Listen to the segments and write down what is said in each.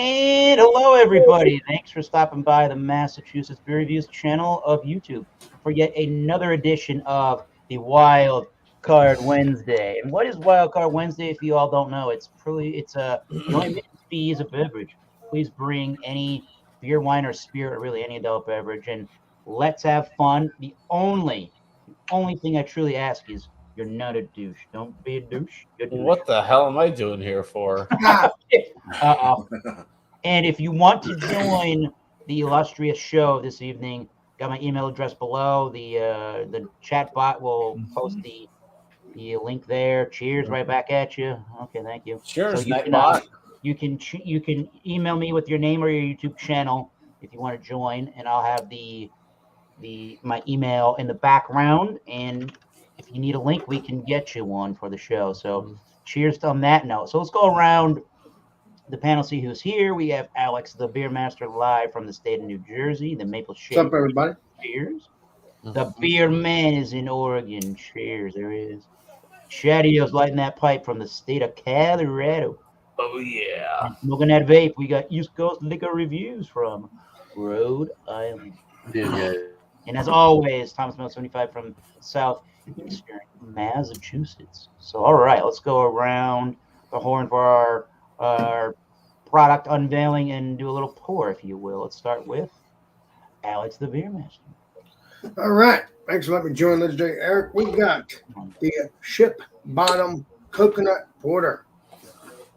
And hello, everybody. Thanks for stopping by the Massachusetts Beer Reviews channel of YouTube for yet another edition of the Wild Card Wednesday. And what is Wild Card Wednesday? If you all don't know, the only admittance fee is a beverage. Please bring any beer, wine, or spirit, or really any adult beverage, and let's have fun. The only thing I truly ask is you're not a douche. Don't be a douche. You're a douche. What the hell am I doing here for? Uh-oh. And if you want to join the illustrious show this evening, got my email address below. The chat bot will post the link there. Cheers, right back at you. Okay, thank you. Cheers, So you can email me with your name or your YouTube channel if you want to join, and I'll have my email in the background. And if you need a link, we can get you one for the show. So cheers on that note. So let's go around the panel, see who's here. We have Alex, the beer master, live from the state of New Jersey, the Maple Shade. What's up, everybody? Cheers. The beer man is in Oregon. Cheers. There he is. Shadio's lighting that pipe from the state of Colorado. Oh, yeah. And smoking that vape. We got East Coast Liquor Reviews from Rhode Island. Yeah. And as always, Thomas Mill 75 from southeastern Massachusetts. So, all right, let's go around the horn for our product unveiling and do a little pour, if you will. Let's start with Alex, the beer master. All right. Thanks for letting me join Legendary Eric. We got the Ship Bottom Coconut Porter.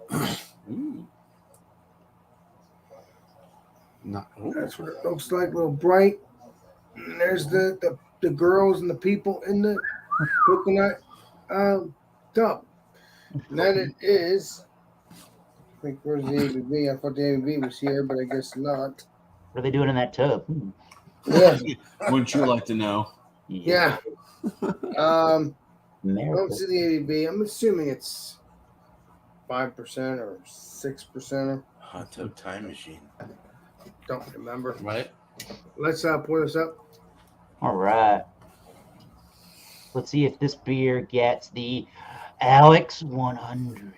That's what it looks like, a little bright. And there's the girls and the people in the coconut tub. And then it is, I think, where's the ABV? I thought the ABV was here, but I guess not. What are they doing in that tub? Yeah. Wouldn't you like to know? Yeah. I don't see the ABV. I'm assuming it's 5% or 6%. Hot tub time machine. Don't remember. Right? Let's pour this up. All right. Let's see if this beer gets the Alex 100.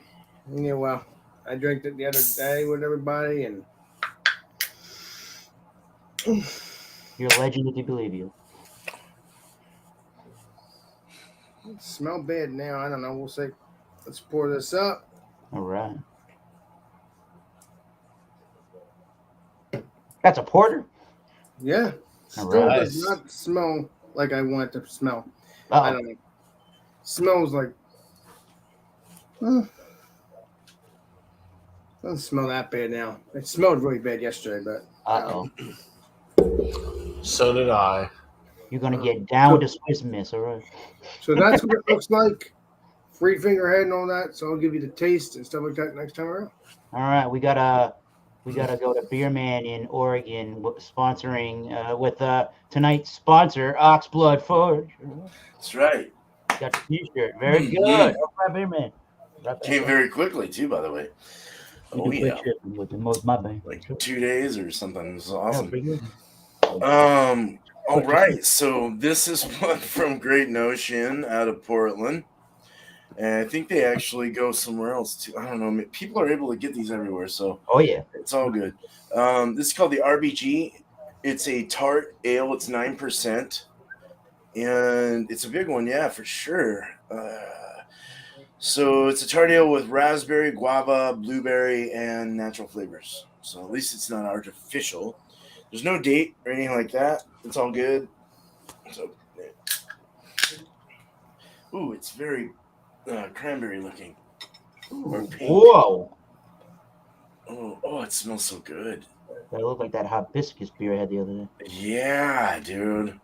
Yeah, well, I drank it the other day with everybody, and You're a legend if you believe you. it smells bad now. I don't know. We'll see. Let's pour this up. All right. That's a porter? Yeah. All Still right. does not smell like I want it to smell. Uh-oh. I don't know. Smells like. Doesn't smell that bad now. It smelled really bad yesterday, but. Uh-oh. So did I. You're going to get down with the Swiss Miss, all right? So that's what it looks like. Free finger head and all that. So I'll give you the taste and stuff like that next time around. All right, we gotta go to Beer Man in Oregon, sponsoring with tonight's sponsor, Oxblood Forge. That's right. Got the T-shirt. Very good. All right, Beer Man. Came very quickly too, by the way. Oh yeah, with the most my bank. like 2 days or something. It was awesome. Yeah, All right. So this is one from Great Notion out of Portland, and I think they actually go somewhere else too. I don't know. People are able to get these everywhere, so oh yeah. it's all good. This is called the RBG. It's a tart ale. It's 9%, and it's a big one, yeah, for sure. So it's a tart ale with raspberry, guava, blueberry, and natural flavors. So at least it's not artificial. There's no date or anything like that. It's all good. So, ooh, it's very cranberry looking. Or pink. Whoa. Oh, it smells so good. That looked like that hibiscus beer I had the other day. Yeah, dude.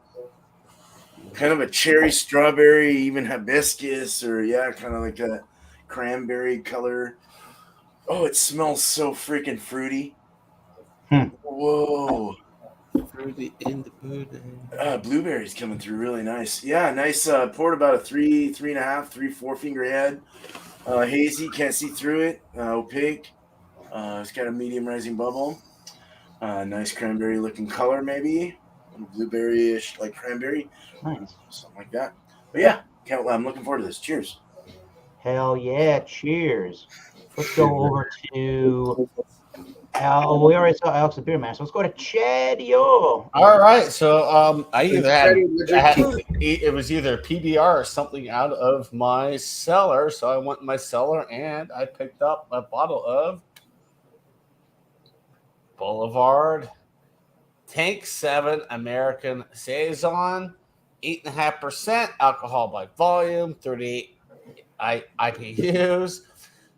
Kind of a cherry, strawberry, even hibiscus, or kind of like a cranberry color. Oh, it smells so freaking fruity. Whoa. Fruity in the pudding. Blueberries coming through really nice. Yeah, nice. Poured about a 3.5, 4 finger head. Hazy, can't see through it. Opaque. It's got a medium rising bubble. Nice cranberry looking color, maybe. Blueberry-ish, like cranberry. Nice. Something like that. But yeah, I'm looking forward to this. Cheers. Hell yeah, cheers. Let's go over to We already saw Alex the Beer Master. Let's go to Chadio. All right, so I either had Ready, it was either PBR or something out of my cellar, so I went in my cellar and I picked up a bottle of Boulevard Tank 7 American Saison, 8.5% alcohol by volume, 38 IPUs.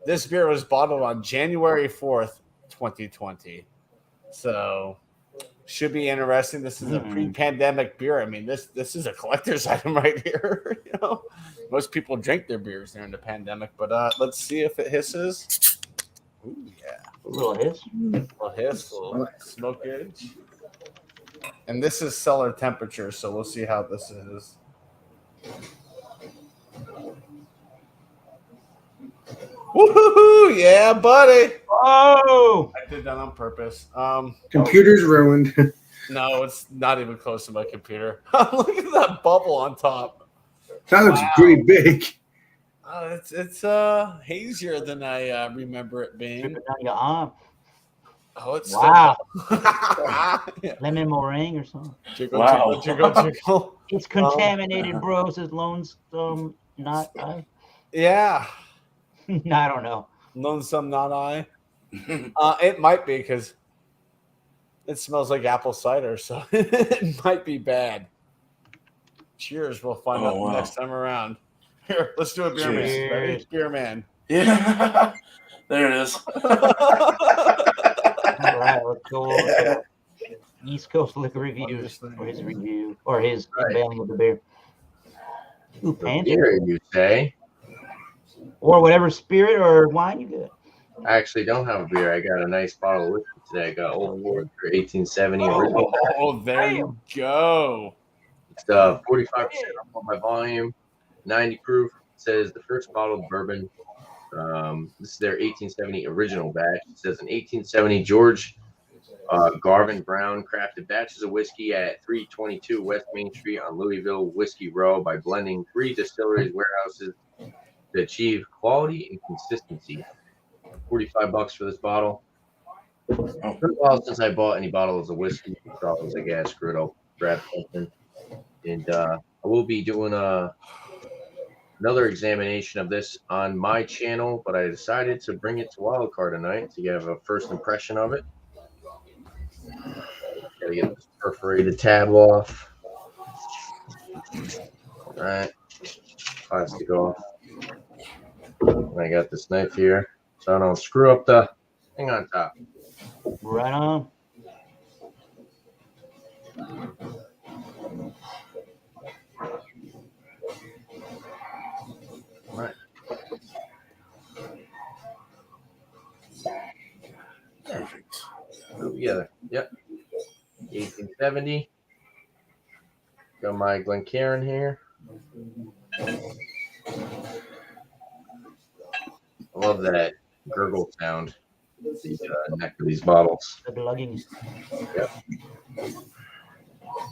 This beer was bottled on January 4th, 2020. So should be interesting. This is a pre-pandemic beer. I mean, this is a collector's item right here. You know, most people drink their beers during the pandemic, but let's see if it hisses. Ooh, yeah, A little hiss. a little hiss, a little smokage. And this is cellar temperature, so we'll see how this is. Woohoo! Yeah, buddy. Oh, I did that on purpose. Computer's ruined. No, it's not even close to my computer. Look at that bubble on top. That looks Wow. pretty big. It's hazier than I remember it being. dripping down your arm. Oh, it's Wow, yeah. lemon meringue or something. Jiggle, Wow. jiggle, jiggle, jiggle. It's contaminated, bro. Says Lonesome. Not I. Yeah, I don't know. lonesome, not I. It might be because it smells like apple cider, so it might be bad. Cheers. We'll find out wow. next time around. Here, let's do a beer man. Cheers. Ready? Beer man. Yeah. There it is. All right, let's go over to East Coast Liquor Reviews for his review or his unveiling of the beer. Ooh, Panther. Beer, you say? Or whatever spirit or wine you get. I actually don't have a beer. I got a nice bottle of whiskey today. I got Old Ward for 1870 original. Oh, there you go. It's 45% on my volume, 90 proof. It says the first bottle of bourbon. This is their 1870 original batch. It says an 1870 George Garvin Brown crafted batches of whiskey at 322 West Main Street on Louisville Whiskey Row by blending 3 distilleries warehouses to achieve quality and consistency. $45 for this bottle. It's been a while since I bought any bottles of whiskey. So I was like, yeah, screw it, I'll grab something. And I will be doing another examination of this on my channel, but I decided to bring it to Wildcard tonight to have a first impression of it. Gotta get this perforated tab off. All right, plastic off. And I got this knife here, so I don't screw up the thing on top. Right on. All right. Perfect. Put it together. Yep. 1870. Got my Glencairn here. I love that gurgle sound. The neck of these bottles. The glugging. Yep.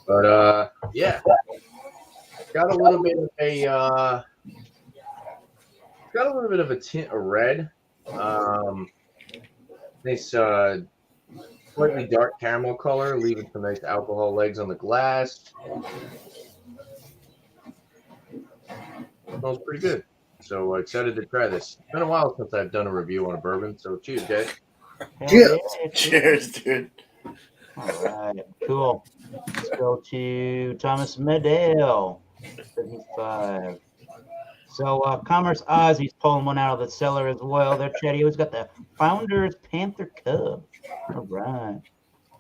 But yeah. Got a little bit of a tint of red. Nice slightly dark caramel color, leaving some nice alcohol legs on the glass. Smells pretty good. So excited to try this. It's been a while since I've done a review on a bourbon, so cheers, guys. Cheers. Cheers, dude. All right, cool. Let's go to Thomas Medale, 75. So Commerce Ozzy's pulling one out of the cellar as well. There, Chetty. Who's got the Founders Panther Cub? All right.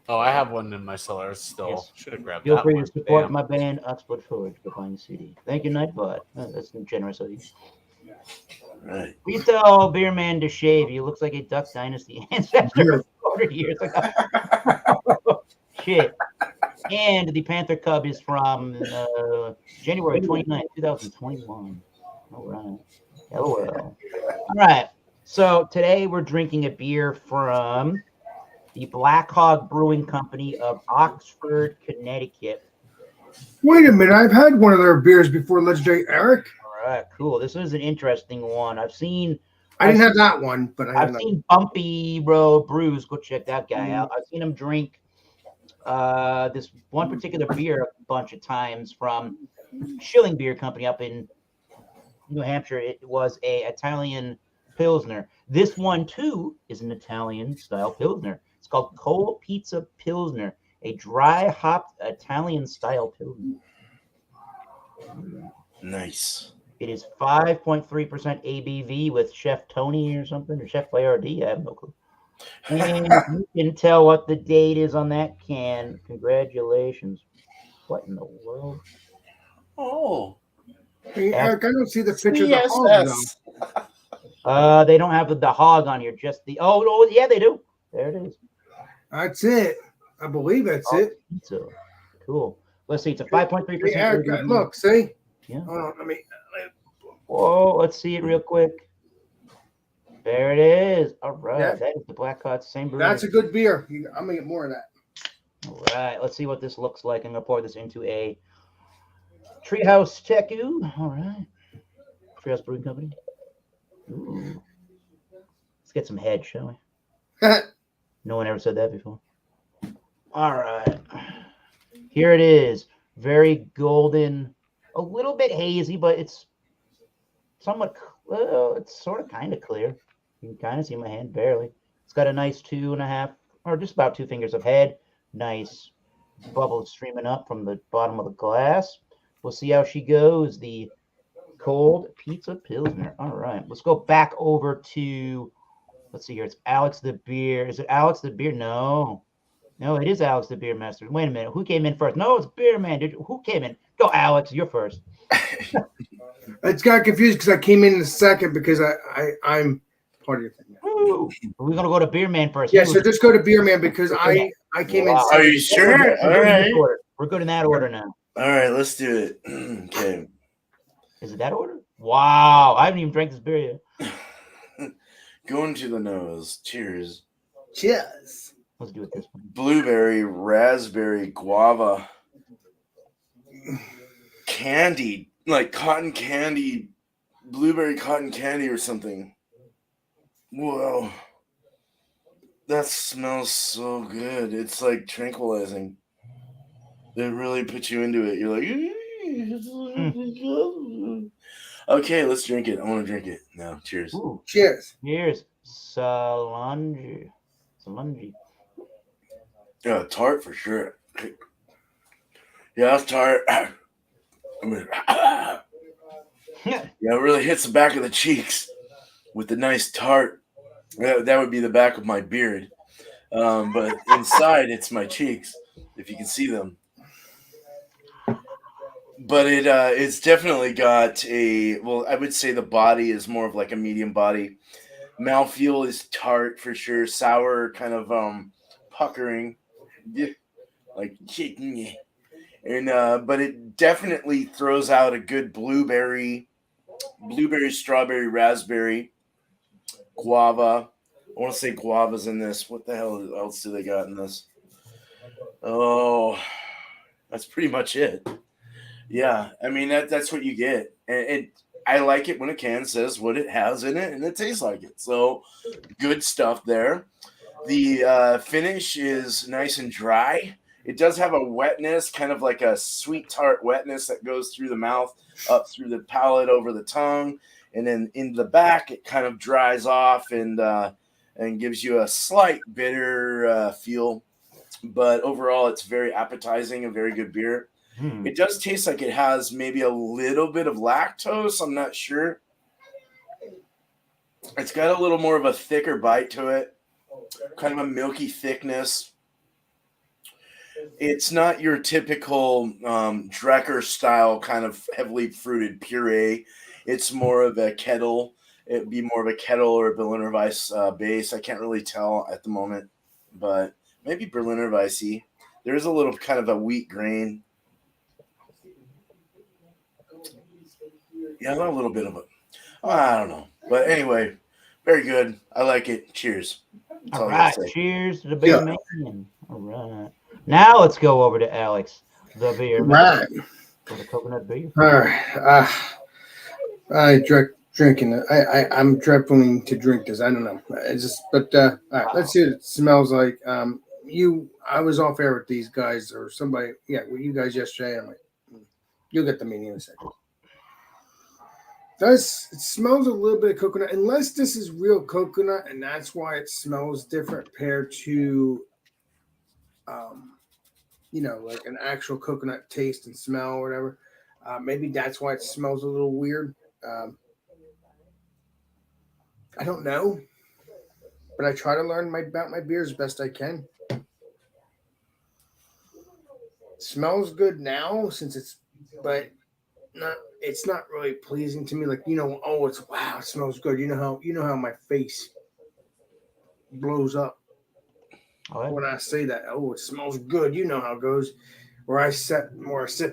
Oh, I have one in my cellar still. Yes. Should have grabbed Feel that free one. to support Damn. my band, Oxford Forge. Go find the CD. Thank you, Nightbot. That's generous of you. Right. We tell Beerman to shave. He looks like a Duck Dynasty ancestor 400 years ago. Shit. And the Panther Cub is from January 29th, 2021. All right. Hello. All right. So today we're drinking a beer from the Black Hog Brewing Company of Oxford, Connecticut. Wait a minute. I've had one of their beers before, Legendary Eric. All right, cool. This is an interesting one. I've seen I didn't have that one, but I've seen Bumpy Road Brews. Go check that guy out. I've seen him drink this one particular beer a bunch of times from Schilling Beer Company up in New Hampshire. It was a Italian Pilsner. This one, too, is an Italian-style Pilsner. It's called Cold Pizza Pilsner, a dry-hopped Italian-style Pilsner. Nice. It is 5.3% ABV with Chef Tony or something, or Chef Boyardee. I have no clue. And you can tell what the date is on that can. Congratulations. What in the world? Oh. I don't see the picture of the hog, CSS. though. They don't have the hog on here, just the yeah, they do. There it is. That's it. I believe that's it. Pizza. Cool. Let's see, it's a 5.3%. Yeah, look, see? Yeah. Hold on, let me. Whoa, let's see it real quick. There it is. All right. Yeah. That is the Black Cod, same brew. That's a good beer. I'm gonna get more of that. All right. Let's see what this looks like. I'm gonna pour this into a Treehouse Teku. All right. Treehouse Brewing Company. Ooh. Let's get some head, shall we? No one ever said that before. All right. Here it is. Very golden, a little bit hazy, but it's somewhat, it's sort of kind of clear. You can kind of see my hand barely. It's got a nice 2.5 or just about 2 fingers of head. Nice bubbles streaming up from the bottom of the glass. We'll see how she goes. The Cold Pizza Pilsner. All right. Let's go back over to, let's see here. It's Alex the Beer. Is it Alex the Beer? No. No, it is Alex the Beer Master. Wait a minute. Who came in first? No, it's Beer Man. Who came in? Go, Alex. You're first. It's got confused because I came in a second because I'm part of your thing. Ooh. We're going to go to Beer Man first. Yeah, so just go to Beer Man because I came in Are second. you sure? All right. We're good in that order now. All right, let's do it. Okay. Is it that order? Wow. I haven't even drank this beer yet. Going to the nose. Cheers. Cheers. Let's do it this one. Blueberry, raspberry, guava, candy, like cotton candy, blueberry cotton candy or something. Whoa. That smells so good. It's like tranquilizing. It really puts you into it. You're like, okay, let's drink it. I want to drink it now. Cheers. Ooh. Cheers. Cheers. Salangi. Yeah, tart for sure. Yeah, that's tart. I mean, yeah, it really hits the back of the cheeks with the nice tart. That would be the back of my beard. But inside, it's my cheeks, if you can see them. But it's definitely got I would say the body is more of like a medium body. Mouthfeel is tart for sure. Sour, kind of puckering. Like, and but it definitely throws out a good blueberry, strawberry, raspberry, guava. I want to say guava's in this. What the hell else do they got in this? Oh, that's pretty much it. Yeah, I mean that's what you get, and I like it when a can says what it has in it and it tastes like it. So good stuff there. The finish is nice and dry. It does have a wetness, kind of like a sweet tart wetness that goes through the mouth, up through the palate, over the tongue, and then in the back it kind of dries off and gives you a slight bitter feel. But overall, it's very appetizing, a very good beer. It does taste like it has maybe a little bit of lactose. I'm not sure. It's got a little more of a thicker bite to it, kind of a milky thickness. It's not your typical Drecker style kind of heavily fruited puree. It's more of a kettle. It'd be more of a kettle or a Berliner Weiss base. I can't really tell at the moment, but maybe Berliner Weissy. There's a little kind of a wheat grain. Yeah, a little bit of it. I don't know. But anyway, very good. I like it. Cheers. All right. Cheers to the beer man. All right. Now let's go over to Alex, the beer man. Right. For the coconut beer. All right. I drinking it. I'm dreading to drink this. I don't know. It's just, but all right. Let's see what it smells like. I was off air with these guys or somebody. Yeah, with you guys yesterday. I'm like, you'll get the meaning in a second. It smells a little bit of coconut, unless this is real coconut, and that's why it smells different compared to, like an actual coconut taste and smell or whatever. Maybe that's why it smells a little weird. I don't know, but I try to learn about my beer as best I can. It smells good now but it's not really pleasing to me. Like, oh, it smells good. You know how my face blows up when I say that. Oh, it smells good. You know how it goes. Where I sit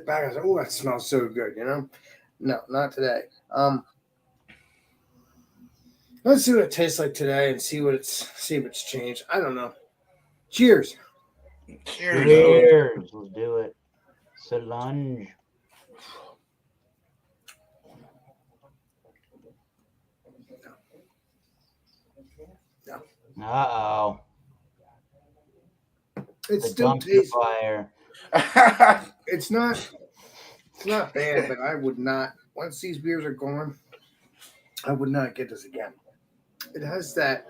back, I say, oh, that smells so good. No, not today. Let's see what it tastes like today and see if it's changed. I don't know. Cheers. Cheers. Let's do it. Solange. No. Uh-oh. It The still dumpster tastes. fire. It's not bad, but I would not. Once these beers are gone, I would not get this again. It has that,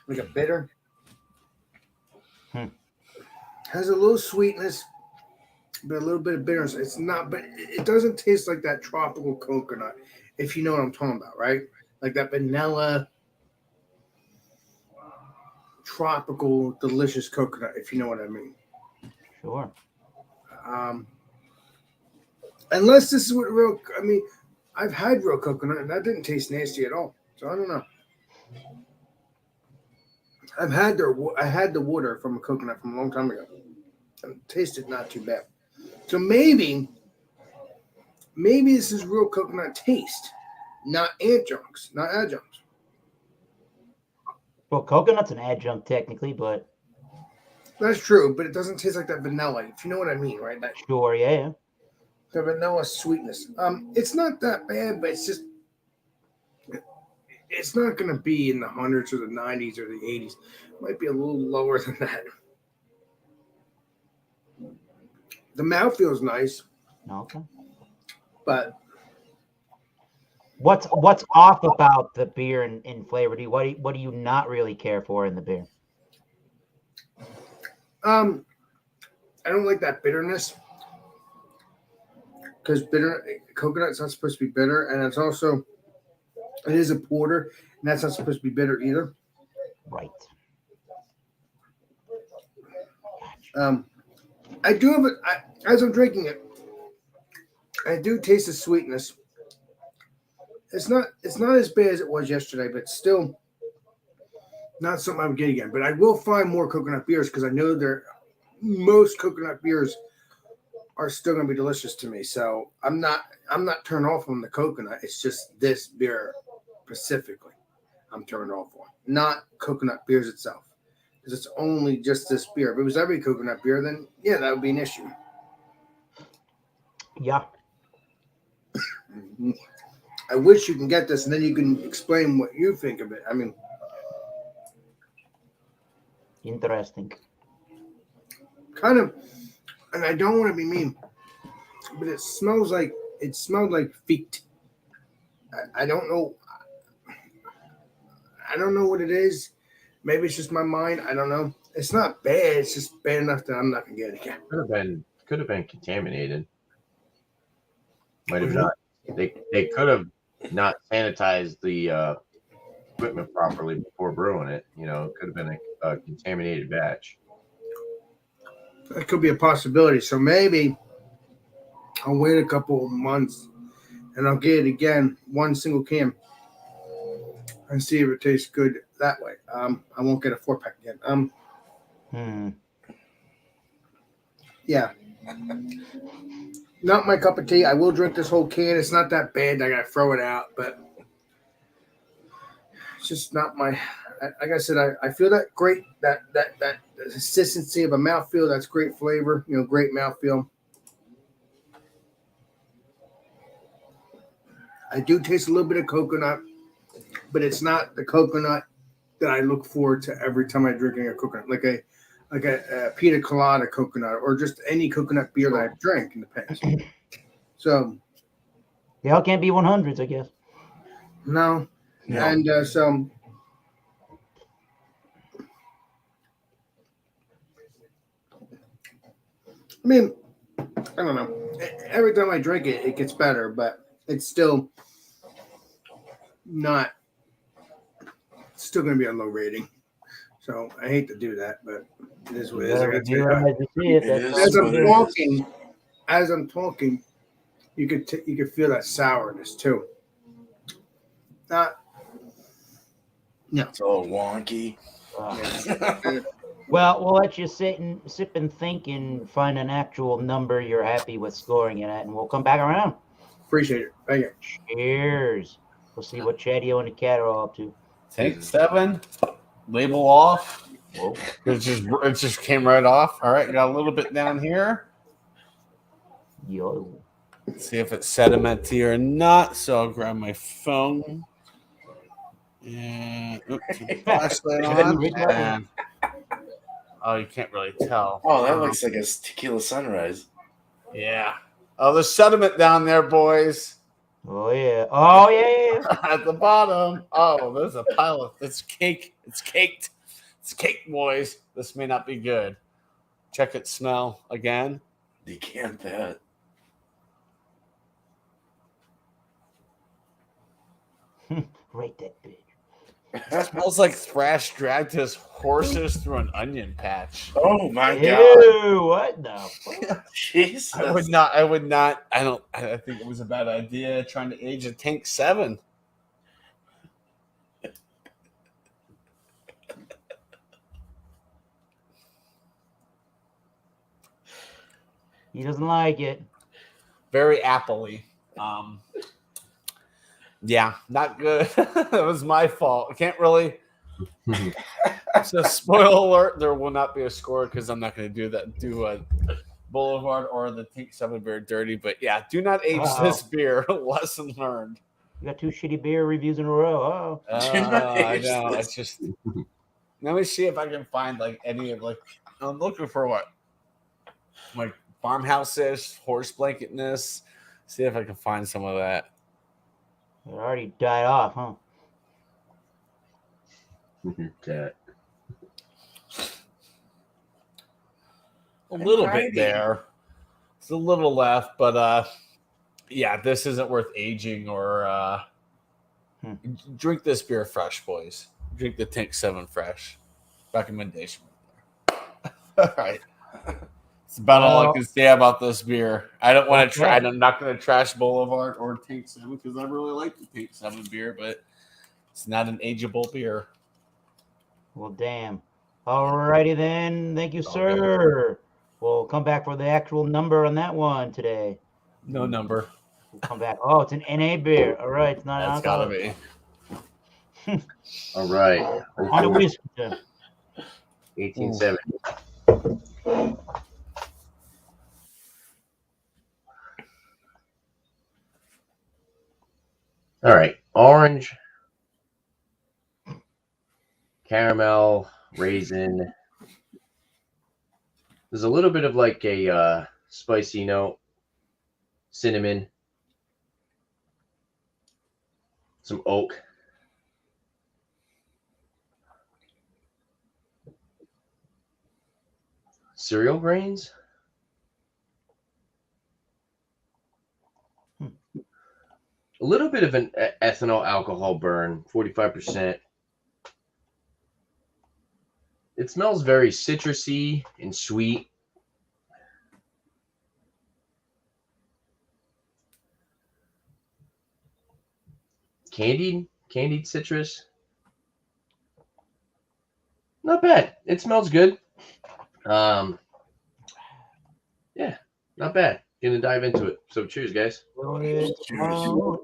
like a bitter. Has a little sweetness, but a little bit of bitterness. It's not, but it doesn't taste like that tropical coconut, if you know what I'm talking about, right? Like that vanilla, tropical, delicious coconut, if you know what I mean. Sure. Unless this is what I've had real coconut and that didn't taste nasty at all. So I don't know. I had the water from a coconut from a long time ago. And it tasted not too bad. So maybe this is real coconut taste, not adjuncts. Well, coconut's an adjunct technically, but That's true, but it doesn't taste like that vanilla, if you know what I mean, right? That sure, yeah. the vanilla sweetness. It's not that bad, but it's not going to be in the hundreds or the 90s or the 80s. It might be a little lower than that. The mouth feels nice, Okay. but What's off about the beer in flavor? What do you not really care for in the beer? I don't like that bitterness because coconut's not supposed to be bitter, and it is a porter, and that's not supposed to be bitter either. Right. I do have as I'm drinking it, I do taste the sweetness. It's not as bad as it was yesterday, but still not something I would get again. But I will find more coconut beers because I know most coconut beers are still going to be delicious to me. So I'm not turned off on the coconut. It's just this beer specifically I'm turned off on, not coconut beers itself. Because it's only just this beer. If it was every coconut beer, then yeah, that would be an issue. Yeah. I wish you can get this, and then you can explain what you think of it. I mean, Interesting. kind of, and I don't want to be mean, but it smelled like feet. I don't know. I don't know what it is. Maybe it's just my mind. I don't know. It's not bad. It's just bad enough that I'm not gonna get it again. Could have been contaminated. Might have not. They could have not sanitized the equipment properly before brewing it. It could have been a contaminated batch. That could be a possibility. So maybe I'll wait a couple of months and I'll get it again, one single can, and see if it tastes good that way. I won't get a 4-pack again. Yeah. Not my cup of tea. I will drink this whole can. It's not that bad. I gotta throw it out, but it's just not my. Like I said, I feel that great that consistency of a mouthfeel. That's great flavor. Great mouthfeel. I do taste a little bit of coconut, but it's not the coconut that I look forward to every time I'm drinking a coconut, like a pina colada coconut or just any coconut beer that I've drank in the past. So They all can't be 100s, I guess. no, No. and so. I mean, I don't know. Every time I drink it, it gets better, but it's still not. It's still going to be a low rating. So I hate to do that, but it is what it is. I gotta tell you, As you see it, It that's is all as you I'm do. talking, you could feel that sourness too. Not. No. It's all wonky. Well, we'll let you sip and think and find an actual number you're happy with scoring it at, and we'll come back around. Appreciate it. Thank you. Cheers. We'll see what Chadio and the cat are all up to. Take 7. Label off. Whoa. It just came right off. All right, got a little bit down here. Yo. Let's see if it's sedimenty or not. So I'll grab my phone. And flashlight on. And, oh, you can't really tell. Oh, that looks like a tequila sunrise. Yeah. Oh, there's sediment down there, boys. Oh yeah. Oh yeah. At the bottom. Oh, there's a pile of it's cake. It's caked. It's caked, boys. This may not be good. Check its smell again. Decant that. Rate that bitch. It smells like Thrash dragged his horses through an onion patch. Oh my god. Ew, what the fuck? Jesus. I would not. I think it was a bad idea trying to age a tank 7. He doesn't like it. Very appley. Yeah, not good. That was my fault. I can't really. So, spoiler alert: there will not be a score because I'm not going to do that. Do a Boulevard or the Tank 7 beer dirty. But yeah, do not age this beer. Lesson learned. You got 2 shitty beer reviews in a row. Oh. I know. It's just. Let me see if I can find like any of like. I'm looking for what, like farmhouse-ish, horse blanketness. See if I can find some of that. It already died off, huh? Cat. A little bit there. It's a little left, but yeah, this isn't worth aging or drink this beer fresh, boys. Drink the Tank 7 fresh. Recommendation. All right. It's about all I can say about this beer. I don't want to try. I'm not going to trash Boulevard or Tank 7 because I really like the Tank 7 beer, but it's not an ageable beer. Well, damn. Alrighty then. Thank you, sir. We'll come back for the actual number on that one today. No number. We'll come back. Oh, it's an NA beer. All right. It's not an That's got alcohol. to be. All right. On the whiskey. then. 1870. All right. Orange, caramel, raisin. There's a little bit of like a spicy note, cinnamon, some oak. Cereal grains. A little bit of an ethanol alcohol burn, 45%. It smells very citrusy and sweet. Candied citrus. Not bad. It smells good. Yeah, not bad. Gonna dive into it. So cheers, guys. Woo.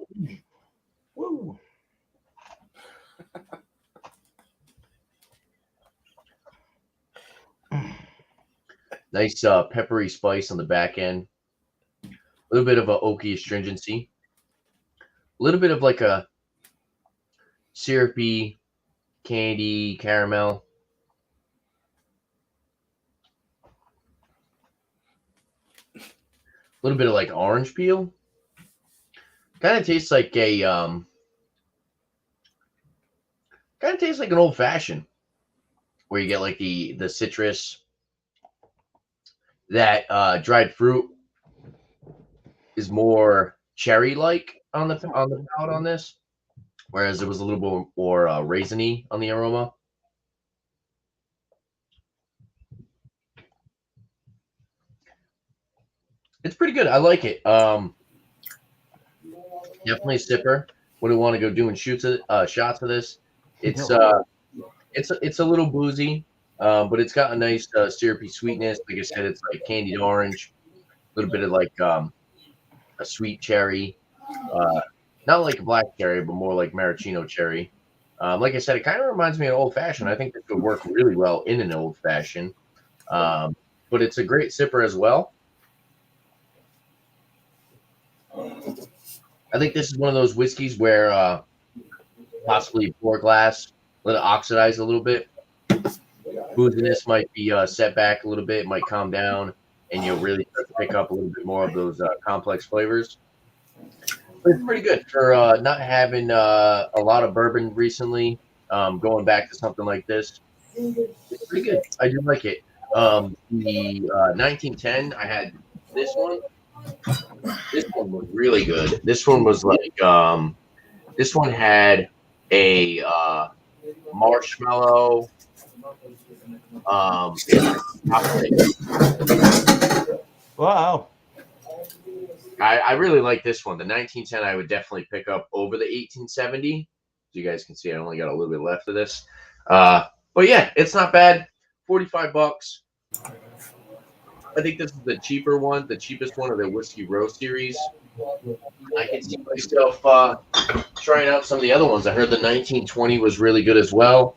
Nice peppery spice on the back end. A little bit of a oaky astringency. little bit of like a syrupy candy caramel. A little bit of like orange peel. Kind of tastes like a kind of tastes like an old fashioned, where you get like the citrus. That dried fruit is more cherry like on the palate on this, whereas it was a little bit more raisiny on the aroma. It's pretty good. I like it. Definitely a sipper. Wouldn't want to go doing shots of this. It's it's a little boozy, but it's got a nice syrupy sweetness. Like I said, it's like candied orange, a little bit of like a sweet cherry, not like a black cherry, but more like maraschino cherry. Like I said, it kind of reminds me of old fashioned. I think this would work really well in an old fashioned, but it's a great sipper as well. I think this is one of those whiskeys where possibly pour a glass, let it oxidize a little bit. Booziness might be set back a little bit, might calm down, and you'll really start to pick up a little bit more of those complex flavors. But it's pretty good for not having a lot of bourbon recently. Going back to something like this, it's pretty good. I do like it. The 1910, I had this one. This one was really good. This one was like this one had a marshmallow. Wow. I really like this one. The 1910 I would definitely pick up over the 1870. As you guys can see, I only got a little bit left of this. But yeah, it's not bad. $45. I think this is the cheaper one, the cheapest one of the Whiskey Row series. I can see myself trying out some of the other ones. I heard the 1920 was really good as well.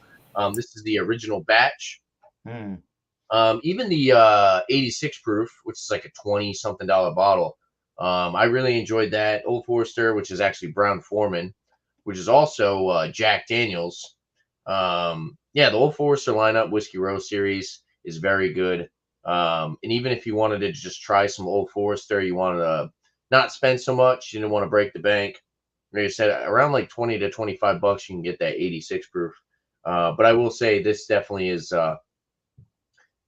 This is the original batch. Even the 86 proof, which is like a 20-something bottle. I really enjoyed that. Old Forester, which is actually Brown Foreman, which is also Jack Daniels. Yeah, the Old Forester lineup, Whiskey Row series, is very good. And even if you wanted to just try some Old Forester, you wanted to not spend so much, you didn't want to break the bank. Like I said, around like 20 to 25 bucks, you can get that 86 proof. But I will say this definitely is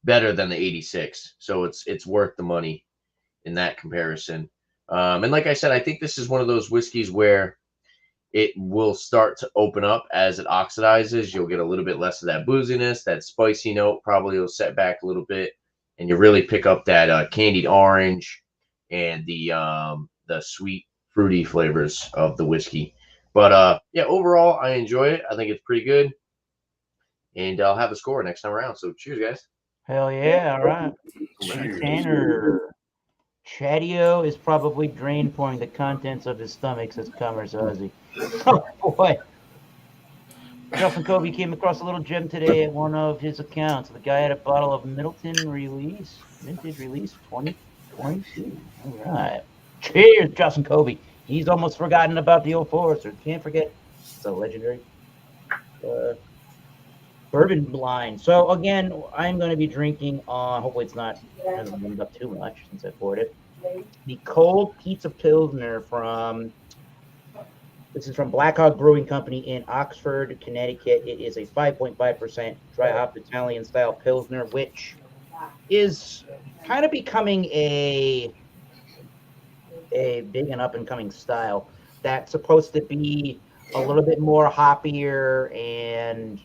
better than the 86. So it's worth the money in that comparison. And like I said, I think this is one of those whiskeys where it will start to open up as it oxidizes. You'll get a little bit less of that booziness, that spicy note probably will set back a little bit, and you really pick up that candied orange and the sweet, fruity flavors of the whiskey. But yeah, overall, I enjoy it. I think it's pretty good, and I'll have a score next time around. So cheers, guys. Hell yeah! All right. Tanner. Chadio is probably drain pouring the contents of his stomach, says Commerce Ozzy. Oh boy. Justin Kobe came across a little gem today at one of his accounts. The guy had a bottle of Middleton vintage release 2022. All right. Cheers, Justin Kobe. He's almost forgotten about the Old Forester. Can't forget. It's a legendary bourbon blind. So again, I'm going to be drinking on. Hopefully, it's not hasn't warmed up too much since I poured it. The cold pizza pilsner from. This is from Black Hog Brewing Company in Oxford, Connecticut. It is a 5.5% dry hop Italian style pilsner, which is kind of becoming a big and up and coming style. That's supposed to be a little bit more hoppier and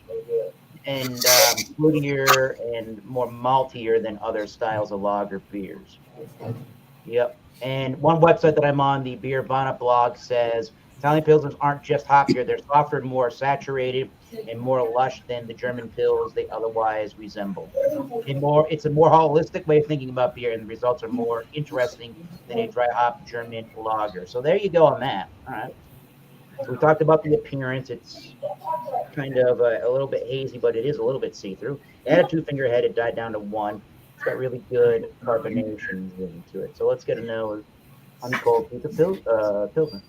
fruitier and more maltier than other styles of lager beers. Yep. And one website that I'm on, the Beer Vana blog, says Italian pilsners aren't just hoppier; they're softer and more saturated and more lush than the German pils they otherwise resemble. It's a more holistic way of thinking about beer, and the results are more interesting than a dry hop German lager. So there you go on that. All right. So we talked about the appearance. It's kind of a little bit hazy, but it is a little bit see-through. It had a 2-finger head. It died down to 1. It's got really good carbonation into it. So let's get a nose on the cold pizza pilsner.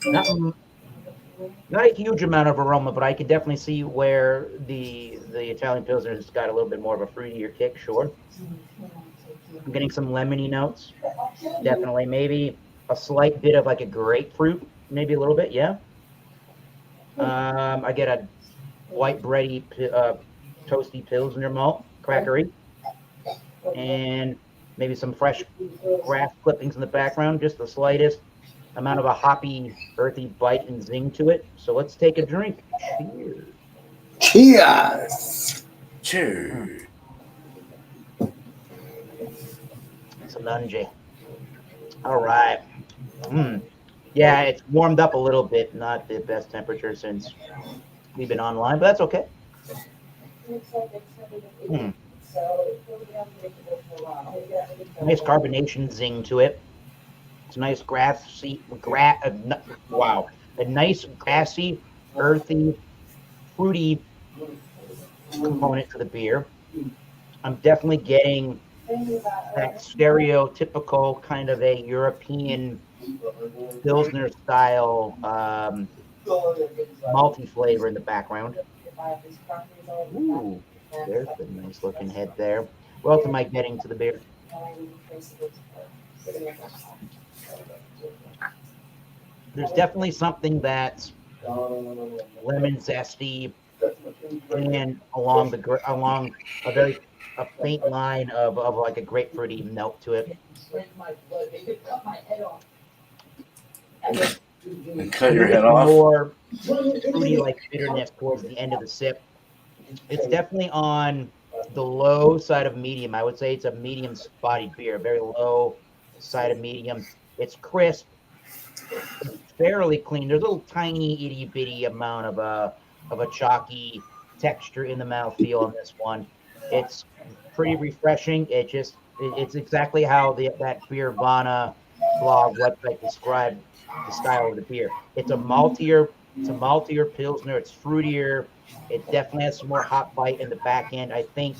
Not not a huge amount of aroma, but I can definitely see where the Italian Pilsner has got a little bit more of a fruitier kick. Sure, I'm getting some lemony notes. Definitely, maybe a slight bit of like a grapefruit, maybe a little bit. Yeah. I get a white bready, toasty Pilsner malt, crackery, and maybe some fresh grass clippings in the background. Just the slightest amount of a hoppy, earthy bite and zing to it. So let's take a drink. Cheers. Cheers. Cheers. Salunge. All right. Yeah, it's warmed up a little bit. Not the best temperature since we've been online, but that's okay. Nice carbonation zing to it. It's a nice a nice grassy, earthy, fruity component to the beer. I'm definitely getting that stereotypical kind of a European Pilsner style malty flavor in the background. Ooh, there's a nice looking head there. What else am I getting to the beer? There's definitely something that's lemon zesty and along a faint line of like a grapefruity note to it. And cut your head off. More fruity like bitterness towards the end of the sip. It's definitely on the low side of medium. I would say it's a medium bodied beer, very low side of medium. It's crisp, it's fairly clean. There's a little tiny itty bitty amount of a chalky texture in the mouthfeel on this one. It's pretty refreshing. It's exactly how that Beervana blog website described the style of the beer. It's a maltier Pilsner. It's fruitier. It definitely has some more hop bite in the back end. I think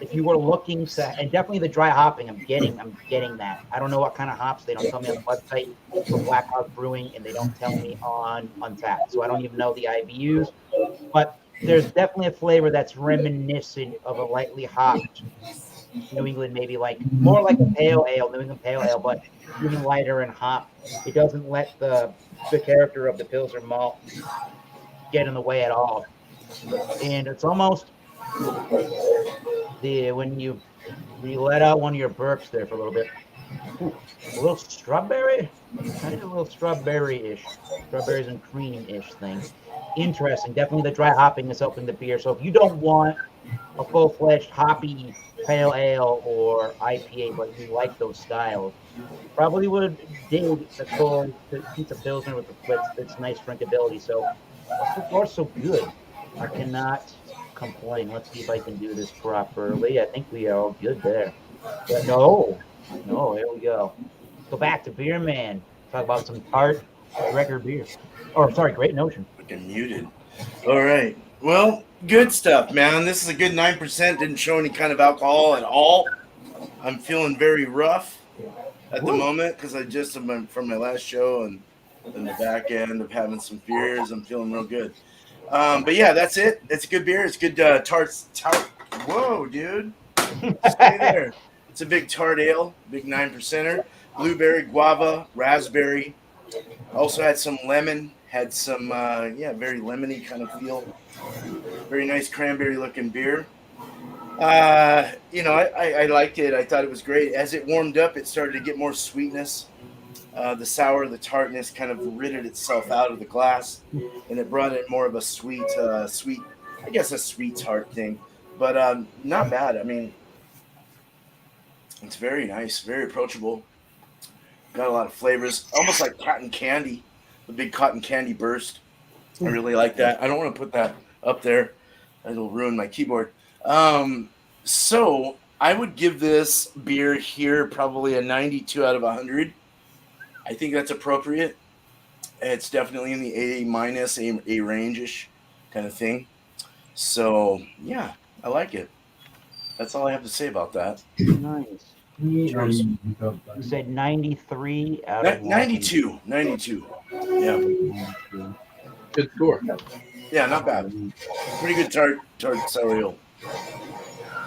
if you were looking to, and definitely the dry hopping, I'm getting that. I don't know what kind of hops. They don't tell me on the website for Black Hawk Brewing, and they don't tell me on Untappd. So I don't even know the IBUs. But there's definitely a flavor that's reminiscent of a lightly hopped New England, maybe more like a pale ale, New England pale ale, but even lighter in hop. It doesn't let the character of the Pilsner malt get in the way at all. And it's almost when you let out one of your burps there for a little bit. Ooh, a little strawberry, kind of a little strawberries and cream-ish thing. Interesting. Definitely the dry hopping is helping the beer. So if you don't want a full-fledged hoppy pale ale or IPA, but you like those styles, probably would dig the cold pizza Pilsner with its nice drinkability. So far so good. I cannot complain. Let's see if I can do this properly. I think we are all good there. But no, here we go. Go back to Beer Man. Talk about some tart record beer. Or sorry, Great Notion. Fucking muted. All right. Well, good stuff, man. This is a good 9%. Didn't show any kind of alcohol at all. I'm feeling very rough at the moment because I just am from my last show and the back end of having some beers. I'm feeling real good. But yeah, that's it. It's a good beer. It's good tart. Whoa, dude. Stay there. It's a big tart ale, big 9%er. Blueberry, guava, raspberry. Also had some lemon. Had some, very lemony kind of feel. Very nice cranberry looking beer. I liked it. I thought it was great. As it warmed up, it started to get more sweetness. The sour, the tartness kind of ridded itself out of the glass, and it brought in more of a sweet tart thing. But not bad. I mean, it's very nice, very approachable. Got a lot of flavors, almost like cotton candy, the big cotton candy burst. I really like that. I don't want to put that up there. It'll ruin my keyboard. So I would give this beer here probably a 92 out of 100. I think that's appropriate. It's definitely in the A minus, A range-ish kind of thing. So yeah, I like it. That's all I have to say about that. Nice. Cheers. You said 93 out of 92. 92. Yeah. 92. Good score. Yeah, not bad. Pretty good tart sour ale.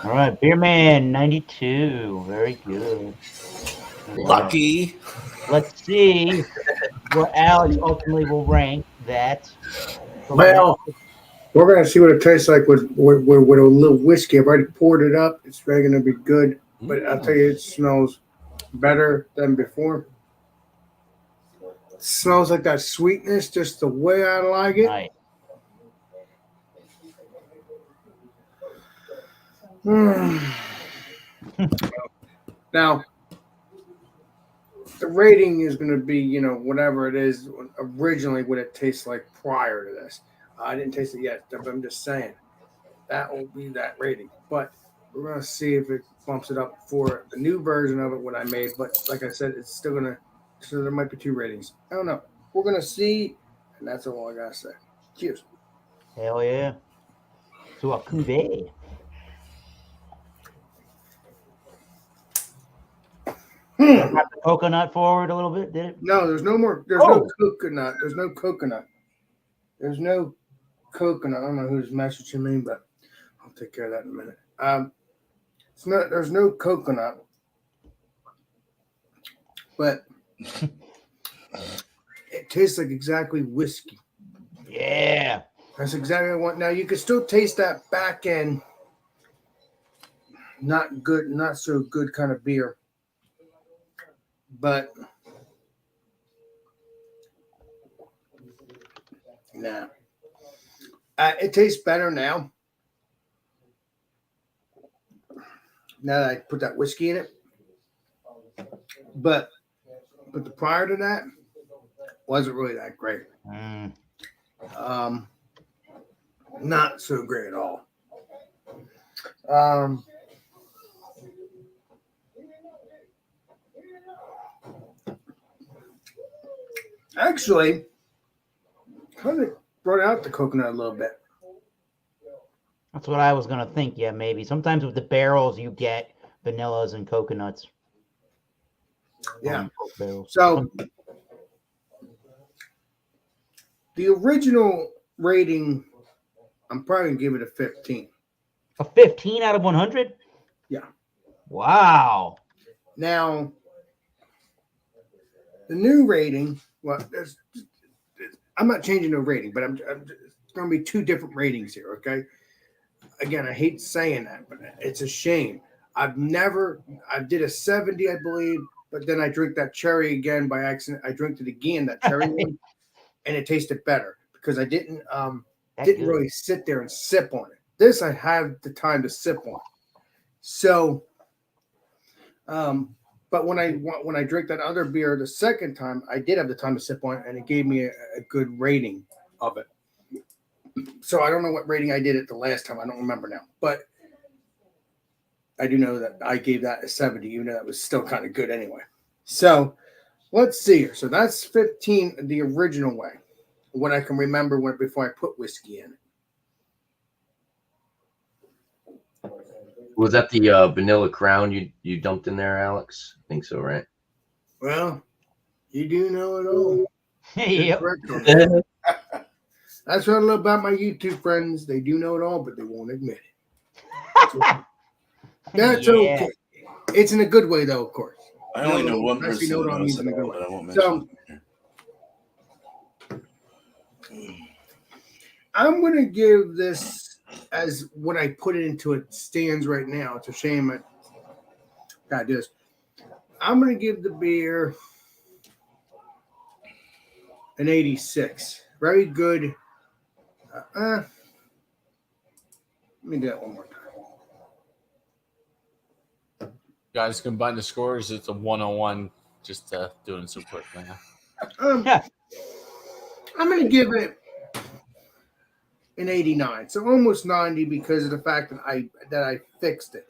All right, Beer Man 92. Very good. All right. Lucky. Let's see where Alex ultimately will rank that. Well, we're gonna see what it tastes like with a little whiskey. I've already poured it up. It's very gonna be good, but I'll tell you, it smells better than before. It smells like that sweetness, just the way I like it. Nice. Now, the rating is going to be, whatever it is originally what it tastes like prior to this. I didn't taste it yet, but I'm just saying that will be that rating. But we're going to see if it bumps it up for the new version of it, what I made. But like I said, it's still going to, so there might be 2 ratings. I don't know. We're going to see, and that's all I got to say. Cheers. Hell yeah. To a cuvee. Got the coconut forward a little bit, did it? No, there's no more. There's no coconut. There's no coconut. There's no coconut. I don't know who's messaging me, but I'll take care of that in a minute. There's no coconut, but it tastes like exactly whiskey. Yeah. That's exactly what I want. Now you can still taste that back end, not so good kind of beer. But nah, it tastes better now. Now that I put that whiskey in it, but the prior to that wasn't really that great. Not so great at all. Actually, kind of brought out the coconut a little bit. That's what I was going to think. Yeah, maybe. Sometimes with the barrels, you get vanillas and coconuts. Yeah. Barrels. So, the original rating, I'm probably going to give it a 15. A 15 out of 100? Yeah. Wow. Now, the new rating, well, I'm not changing the rating, but it's going to be 2 different ratings here, okay? Again, I hate saying that, but it's a shame. I did a 70, I believe, but then I drank that cherry again by accident. I drank it again, that cherry one, and it tasted better because I didn't really sit there and sip on it. This I have the time to sip on. So, but when I drank that other beer the second time, I did have the time to sip on it, and it gave me a good rating of it. So I don't know what rating I did it the last time. I don't remember now, but I do know that I gave that a 70, even though that was still kind of good anyway. So let's see here. So that's 15 the original way, what I can remember before I put whiskey in it. Was that the vanilla crown you dumped in there, Alex? I think so, right? Well, you do know it all. Yep. That's what I love about my YouTube friends. They do know it all, but they won't admit it. That's okay. It's in a good way, though, of course. I only know one person who knows it all, but I won't mention it. I'm going to give this as what I put it into it stands right now. It's a shame I got this. I'm going to give the beer an 86. Very good. Let me do that one more time. Guys, combine the scores. It's a 101. Just doing some quick now. I'm going to give it an 89. So almost 90 because of the fact that I fixed it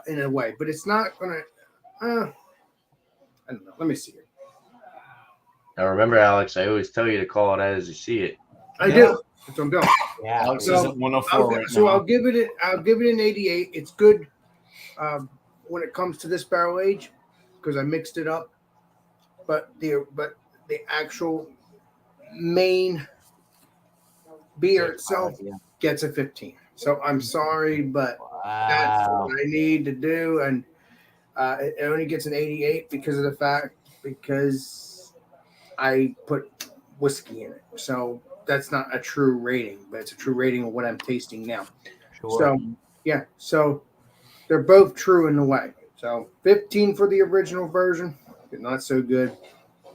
in a way. But it's not going to. I don't know. Let me see it. Now remember, Alex, I always tell you to call it as you see it. I do. That's what I'm doing. Yeah. Alex is at 104 right now. I'll give it an 88. It's good. when it comes to this barrel age because I mixed it up. But the actual main beer itself gets a 15. So I'm sorry, but that's what I need to do, and it only gets an 88 because I put whiskey in it. So that's not a true rating, but it's a true rating of what I'm tasting now. Sure. So yeah, so they're both true in a way. So 15 for the original version, not so good,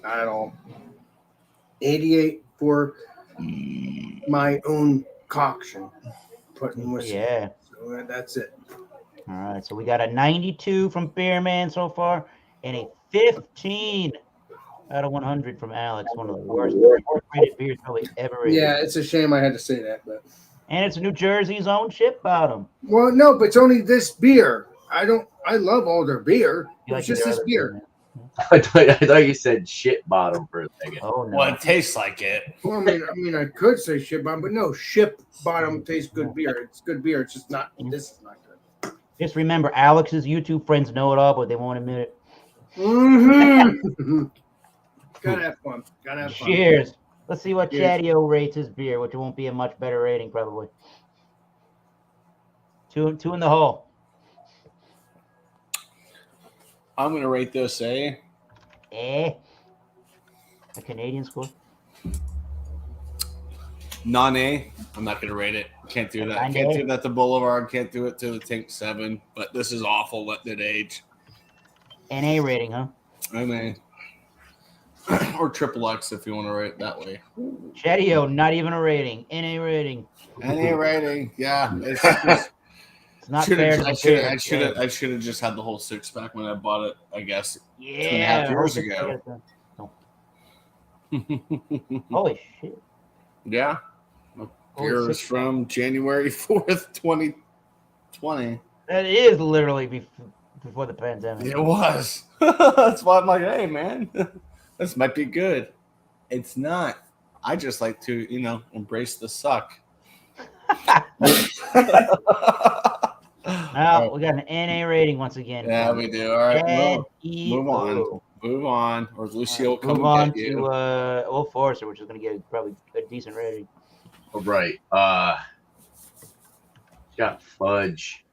not at all. 88 for my own concoction, putting whiskey. Yeah. So that's it. All right. So we got a 92 from Beerman so far, and a 15 out of 100 from Alex. One of the worst rated beers probably ever rated. Yeah, it's a shame I had to say that, but. And it's New Jersey's own Ship Bottom. Well, no, but it's only this beer. I love all their beer. It's just this beer. I thought you said shit bottom for a second. Oh no. Well, it tastes like it. Well, I mean, I could say ship bottom, but no, Ship Bottom tastes good beer. It's good beer. It's just not. This is not good. Just remember, Alex's YouTube friends know it all, but they won't admit it. Mm-hmm. Gotta have fun. Gotta have fun. Cheers. Let's see what Cheers. Chatio rates his beer, which won't be a much better rating probably. Two in the hole. I'm going to rate this a A Canadian score. non-A. I'm not going to rate it. Can't do that. Can't do that to Boulevard. Can't do it to the Tank 7. But this is awful. Letting it age. NA rating, huh? I mean, or triple X if you want to rate it that way. Chatio, not even a rating. NA rating. NA rating, yeah. It's just, It's not fair. I should have just had the whole 6-pack when I bought it. I guess 2.5 years ago. Holy shit! Yeah, beer is from January 4th, 2020. That is literally before the pandemic. It was. That's why I'm like, hey man, this might be good. It's not. I just like to, embrace the suck. Now we got an NA rating once again. Yeah, we do. All right, move on. Or Lucio will come and get you. Move on to Old Forester, which is going to get probably a decent rating. All right. Got fudge.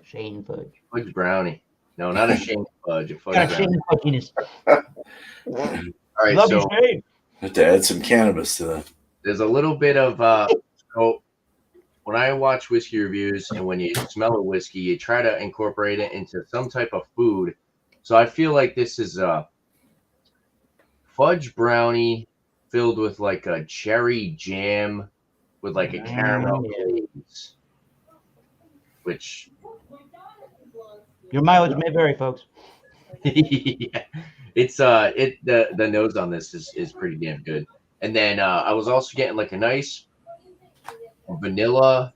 Shane Fudge. Fudge brownie. No, not a Shane Fudge. A fudge Got brownie. Shane Fudginess. All right, Love so you, Shane. Have to add some cannabis to that. there's a little bit of so when I watch whiskey reviews and when you smell a whiskey, you try to incorporate it into some type of food. So I feel like this is a fudge brownie filled with like a cherry jam with like a caramel glaze, which Your mileage may vary, folks. yeah, it's the nose on this is pretty damn good. And then I was also getting like a nice vanilla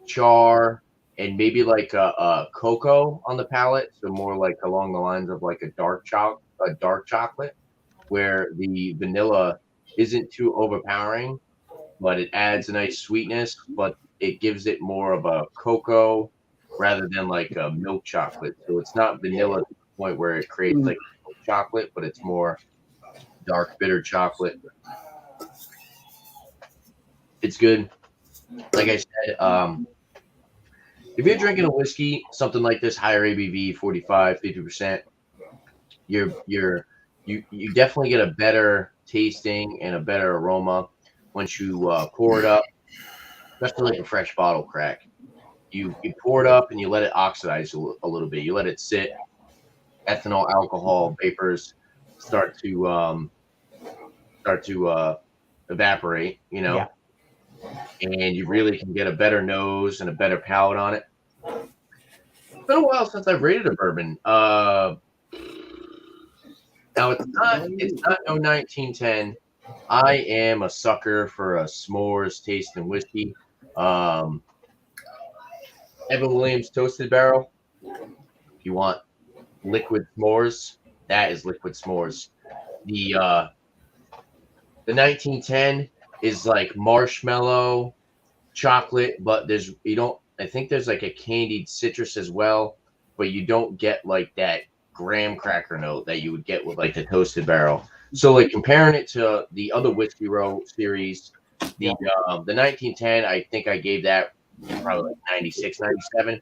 char and maybe like a cocoa on the palate, so more like along the lines of like a dark chocolate, where the vanilla isn't too overpowering, but it adds a nice sweetness, but it gives it more of a cocoa rather than like a milk chocolate. So it's not vanilla to the point where it creates like milk chocolate, but it's more dark bitter chocolate. It's good. Like I said, if you're drinking a whiskey, something like this, higher ABV, 45, 50%, you definitely get a better tasting and a better aroma once you pour it up, especially like a fresh bottle crack. You pour it up and you let it oxidize a little bit. You let it sit. Ethanol, alcohol, vapors start to evaporate. Yeah. And you really can get a better nose and a better palate on it. It's been a while since I've rated a bourbon. Now it's not no 1910. I am a sucker for a s'mores tasting whiskey. Evan Williams Toasted Barrel. If you want liquid s'mores, that is liquid s'mores. The 1910 is like marshmallow, chocolate, but I think there's like a candied citrus as well, but you don't get like that graham cracker note that you would get with like the toasted barrel. So like comparing it to the other Whiskey Row series, the 1910, I think I gave that probably like 96, 97.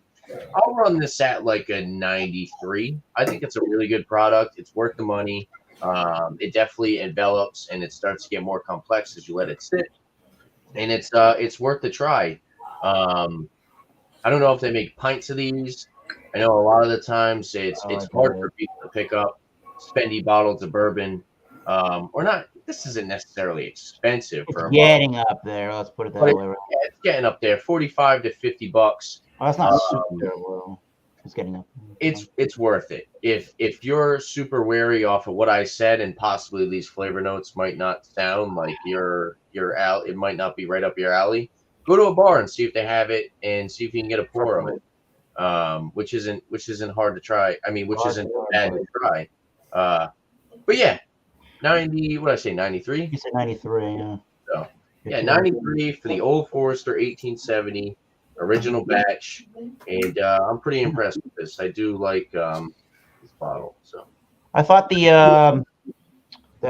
I'll run this at like a 93. I think it's a really good product. It's worth the money. It definitely envelops and it starts to get more complex as you let it sit, and it's worth the try. I don't know if they make pints of these. I know a lot of the times it's hard for people to pick up spendy bottles of bourbon, or not. This isn't necessarily expensive for a getting up there. Let's put it that but way. Right? yeah, it's getting up there, $45 to $50. Oh, that's not super low. It's getting up. It's worth it. If you're super wary off of what I said, and possibly these flavor notes might not sound like your alley, it might not be right up your alley. Go to a bar and see if they have it, and see if you can get a pour of it. Which isn't hard to try. I mean, which isn't bad to try. But yeah, 90. What did I say? 93. You said 93. Yeah. So yeah, 93 for the Old Forester 1870 original batch, and I'm pretty impressed with this. I do like this bottle. So I thought that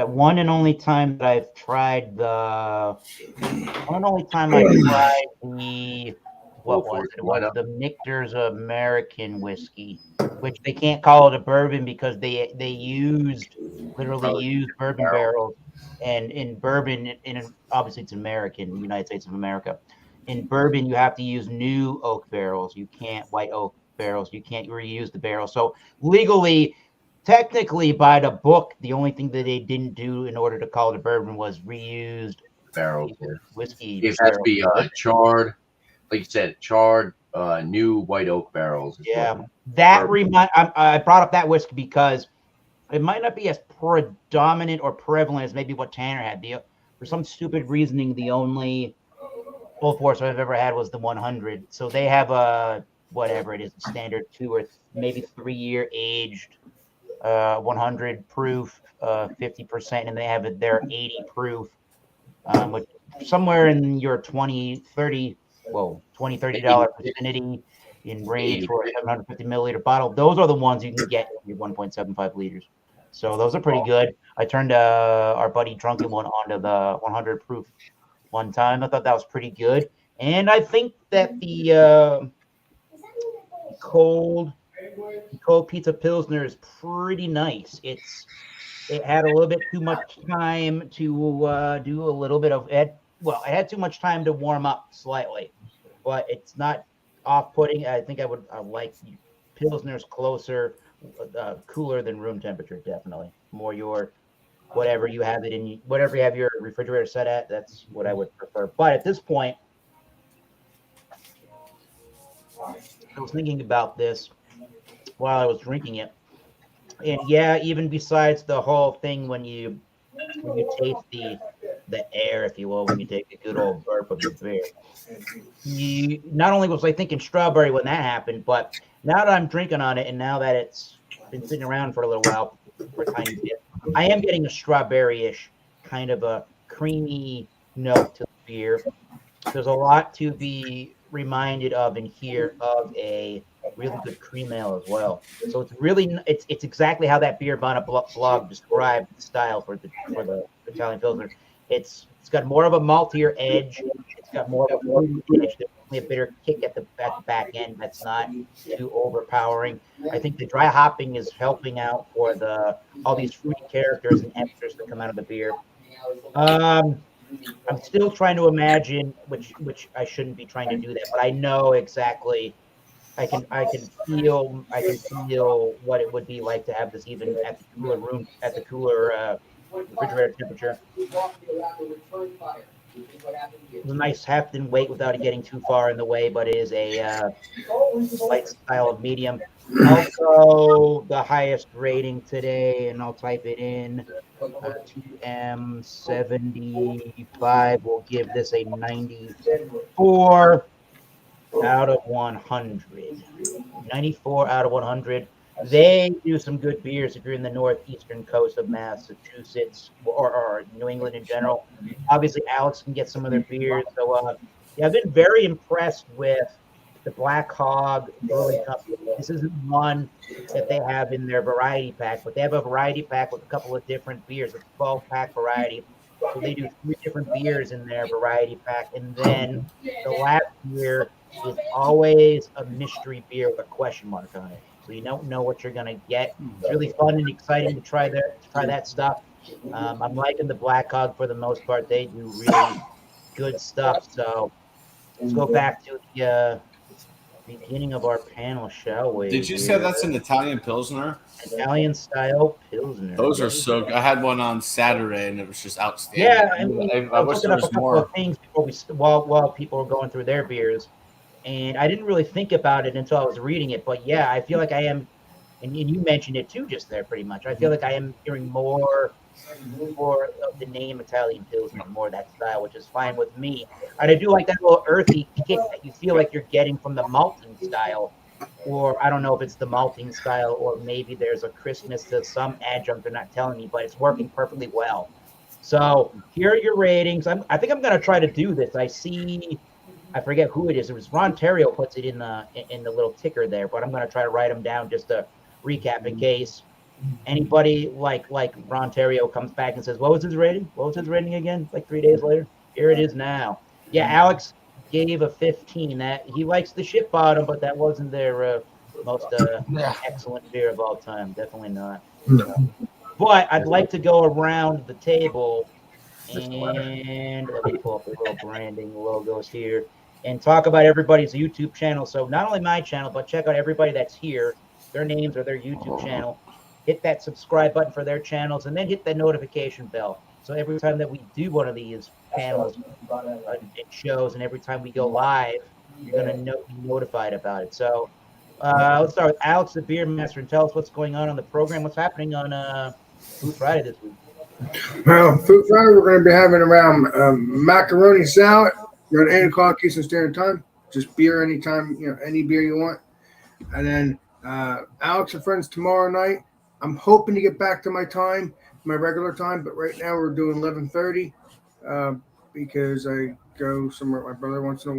one and only time that I've tried the what was it? It was the Michter's American whiskey, which they can't call it a bourbon because they literally used bourbon barrels, and in bourbon, obviously it's American, United States of America. In bourbon, you have to use new oak barrels. You can't white oak barrels. You can't reuse the barrel. So legally, technically, by the book, the only thing that they didn't do in order to call it a bourbon was reused barrels. Whiskey. It has to be charred, like you said, charred, new white oak barrels. Yeah, that I brought up that whiskey because it might not be as predominant or prevalent as maybe what Tanner had. For some stupid reasoning, the only Old Forester I've ever had was the 100. So they have a whatever it is, standard 2 or maybe 3 year aged 100 proof, 50%, and they have their 80 proof, which somewhere in your $20 $30 vicinity in range for a 750 milliliter bottle. Those are the ones you can get in your 1.75 liters. So those are pretty good. I turned our buddy Drunken one onto the 100 proof one time. I thought that was pretty good. And I think that the cold pizza Pilsner is pretty nice. It had a little bit too much time to do a little bit of it. Well, it had too much time to warm up slightly, but it's not off-putting. I think I like Pilsner's closer, cooler than room temperature, definitely. More your whatever you have it in, whatever you have your refrigerator set at, that's what I would prefer. But at this point, I was thinking about this while I was drinking it, and yeah, even besides the whole thing when you taste the air, if you will, when you take a good old burp of your beer, you not only was I thinking strawberry when that happened, but now that I'm drinking on it, and now that it's been sitting around for a little while, for a tiny bit, I am getting a strawberry-ish kind of a creamy note to the beer. There's a lot to be reminded of in here of a really good cream ale as well. So it's exactly how that beer Bonnet blog described the style for the Italian Pilsner. It's got more of a maltier edge. It's got more of a fruity edge. There's only a bitter kick at the back end that's not too overpowering. I think the dry hopping is helping out for all these fruity characters and extras that come out of the beer. I'm still trying to imagine, which I shouldn't be trying to do that, but I know exactly. I can feel what it would be like to have this even at the cooler refrigerator temperature. It's a nice heft and weight without it getting too far in the way, but it is a light style of medium. Also, the highest rating today, and I'll type it in. 2M75 will give this a 94 out of 100. 94 out of 100. They do some good beers if you're in the northeastern coast of Massachusetts or New England in general. Obviously, Alex can get some of their beers. So, yeah, I've been very impressed with the Black Hog Brewing Company This isn't one that they have in their variety pack, but they have a variety pack with a couple of different beers. It's a 12-pack variety. So they do 3 different beers in their variety pack. And then the last beer is always a mystery beer with a question mark on it. So you don't know what you're going to get. It's really fun and exciting to try that stuff. I'm liking the Black Hog for the most part. They do really good stuff. So let's go back to the beginning of our panel, shall we? Did you say that's an Italian Pilsner? Italian style Pilsner? Those are so good. I had one on Saturday and it was just outstanding. Yeah, I mean, I I wish was there looking up a was couple more. of things before while people were going through their beers, and I didn't really think about it until I was reading it. But yeah, I feel like I am, and you mentioned it too just there pretty much. I feel like I am hearing more of the name Italian Pilsner, more of that style, which is fine with me. And I do like that little earthy kick that you feel like you're getting from the malting style. Or I don't know if it's the malting style, or maybe there's a crispness to some adjunct they're not telling me, but it's working perfectly well. So here are your ratings. I think I'm going to try to do this. I forget who it is. It was Ron Terrio puts it in the little ticker there, but I'm going to try to write them down just to recap in case anybody like Ron Terrio comes back and says, what was his rating? What was his rating again? Like 3 days later? Here it is now. Yeah, Alex gave a 15. That he likes the ship bottom, but that wasn't their most excellent beer of all time. Definitely not. But I'd like to go around the table and let me pull up the little branding logos here and talk about everybody's YouTube channel. So not only my channel, but check out everybody that's here, their names or their YouTube channel. Hit that subscribe button for their channels, and then hit that notification bell. So every time that we do one of these panels, it shows, and every time we go live, you're going to be notified about it. So let's start with Alex, the Beer Master, and tell us what's going on the program. What's happening on Food Friday this week? Well, Food Friday, we're going to be having around macaroni salad around 8 o'clock Eastern Standard Time. Just beer anytime, any beer you want. And then Alex and friends tomorrow night. I'm hoping to get back to my regular time, but right now we're doing 11:30 because I go somewhere. My brother wants to,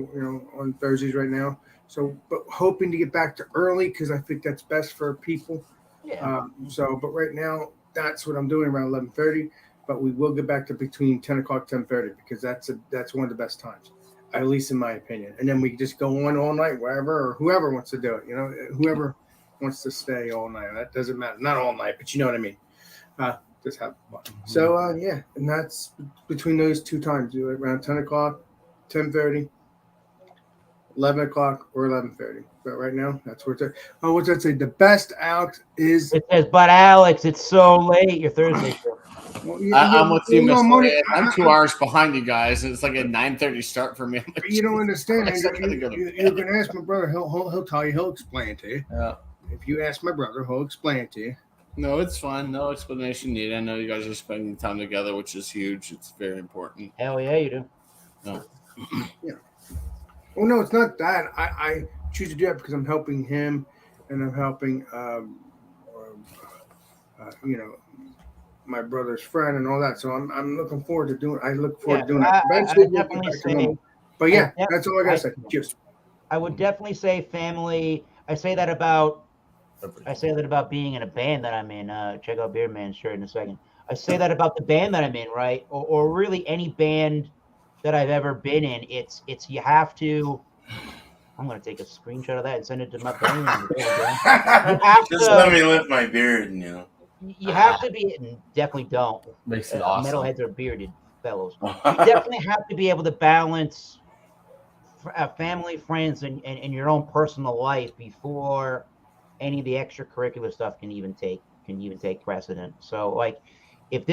on Thursdays right now. So, but hoping to get back to early because I think that's best for people. Yeah. But right now that's what I'm doing around 11:30. But we will get back to between 10 o'clock 10:30 because that's one of the best times, at least in my opinion. And then we just go on all night, wherever or whoever wants to do it. Whoever wants to stay all night. That doesn't matter. Not all night, but you know what I mean. Just have fun. So and that's between those two times, around 10 o'clock, 10:30, 11 o'clock, or 11:30. But right now, that's where it's at. Oh, what's that say? The best, Alex, is. It says, but Alex, it's so late. Your Thursday show. Well, I'm with you, Mr. Ed. I'm 2 hours behind you guys. It's like a 9:30 start for me. Like, you don't understand. You go can ask my brother. He'll tell you. He'll explain to you. Yeah. If you ask my brother, he'll explain to you. No, it's fine. No explanation needed. I know you guys are spending time together, which is huge. It's very important. Hell yeah, you do. No. Yeah. Well, no, it's not that. I choose to do that because I'm helping him, and I'm helping, my brother's friend and all that. So I'm looking forward to doing. I look forward to doing that. Eventually, we'll get back to normal. But yeah, that's all I gotta say. Cheers. I would definitely say family. I say that about being in a band that I'm in. Check out Beer Man's shirt in a second. I say that about the band that I'm in, right? Or really any band that I've ever been in. It's you have to. I'm gonna take a screenshot of that and send it to my band. Just let me lift my beard, You have to be. Definitely don't. Makes it awesome. Metalheads are bearded fellows. You definitely have to be able to balance family, friends, and your own personal life before any of the extracurricular stuff can even take precedent. So like if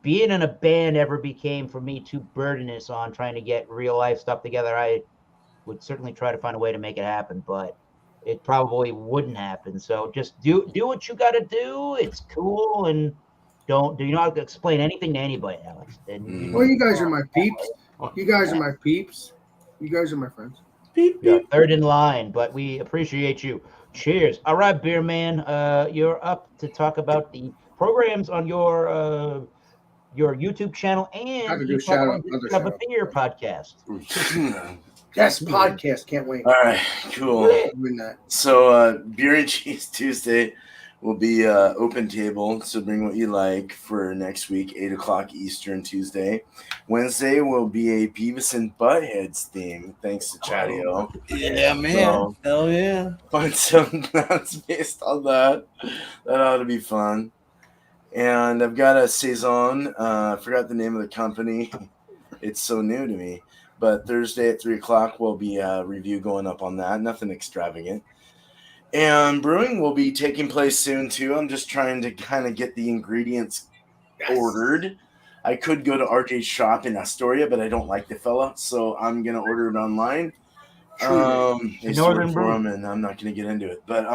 being in a band ever became for me too burdenous on trying to get real life stuff together, I would certainly try to find a way to make it happen, but it probably wouldn't happen. So just do what you got to do. It's cool, and you don't have to explain anything to anybody, Alex. Well, you guys are my peeps. You guys are my peeps. You guys are my friends. You're third in line, but we appreciate you. Cheers. All right, Beer Man, you're up to talk about the programs on your YouTube channel and you have a beer podcast. Yes, podcast. Can't wait. All right, cool. Doing that. So Beer and Cheese Tuesday will be open table. So bring what you like for next week, 8 o'clock Eastern Tuesday. Wednesday will be a Beavis and Buttheads theme, thanks to Chatio. Yeah, man. So, Hell yeah. find some nuts based on that. That ought to be fun. And I've got a Saison. I forgot the name of the company. It's so new to me. But Thursday at 3 o'clock will be a review going up on that. Nothing extravagant. And brewing will be taking place soon, too. I'm just trying to kind of get the ingredients ordered. I could go to RJ's shop in Astoria, but I don't like the fella. So I'm going to order it online. They Northern for Brew. them, and I'm not going to get into it. But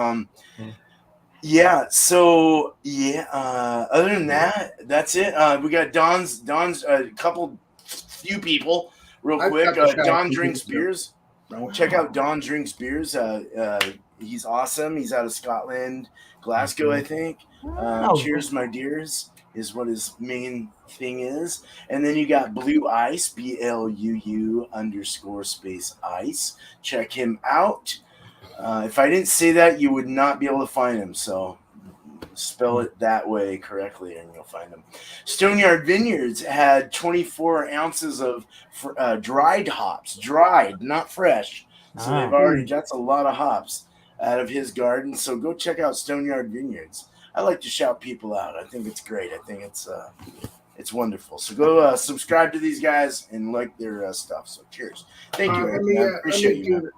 yeah. So yeah. Other than that, that's it. We got Don's a few people real I've quick. got to shout out Don to drinks people, too. beers. Check out Don drinks beers. He's awesome. He's out of Scotland, Glasgow, I think. Cheers, my dears, is what his main thing is. And then you got Blue Ice, BLUU_ice. Check him out. If I didn't say that, you would not be able to find him. So spell it that way correctly, and you'll find him. Stoneyard Vineyards had 24 ounces of dried hops, dried, not fresh. So they've already, that's a lot of hops out of his garden. So go check out Stoneyard Vineyards. I like to shout people out. I think it's great. I think it's wonderful. So go subscribe to these guys and like their stuff. So cheers. Thank you, Eric. I appreciate you.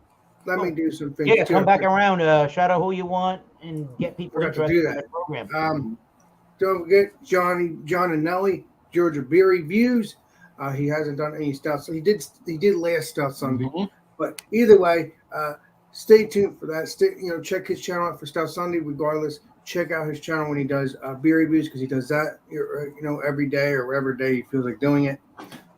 Let me do some things. Yeah, come back around. Shout out who you want and get people interested in the program. Don't forget John and Nelly, Georgia Beer Reviews. He hasn't done any stuff, so he did last stuff Sunday. But either way, stay tuned for that. Check his channel out for stuff Sunday. Regardless, check out his channel when he does beer reviews, because he does that every day or whatever day he feels like doing it.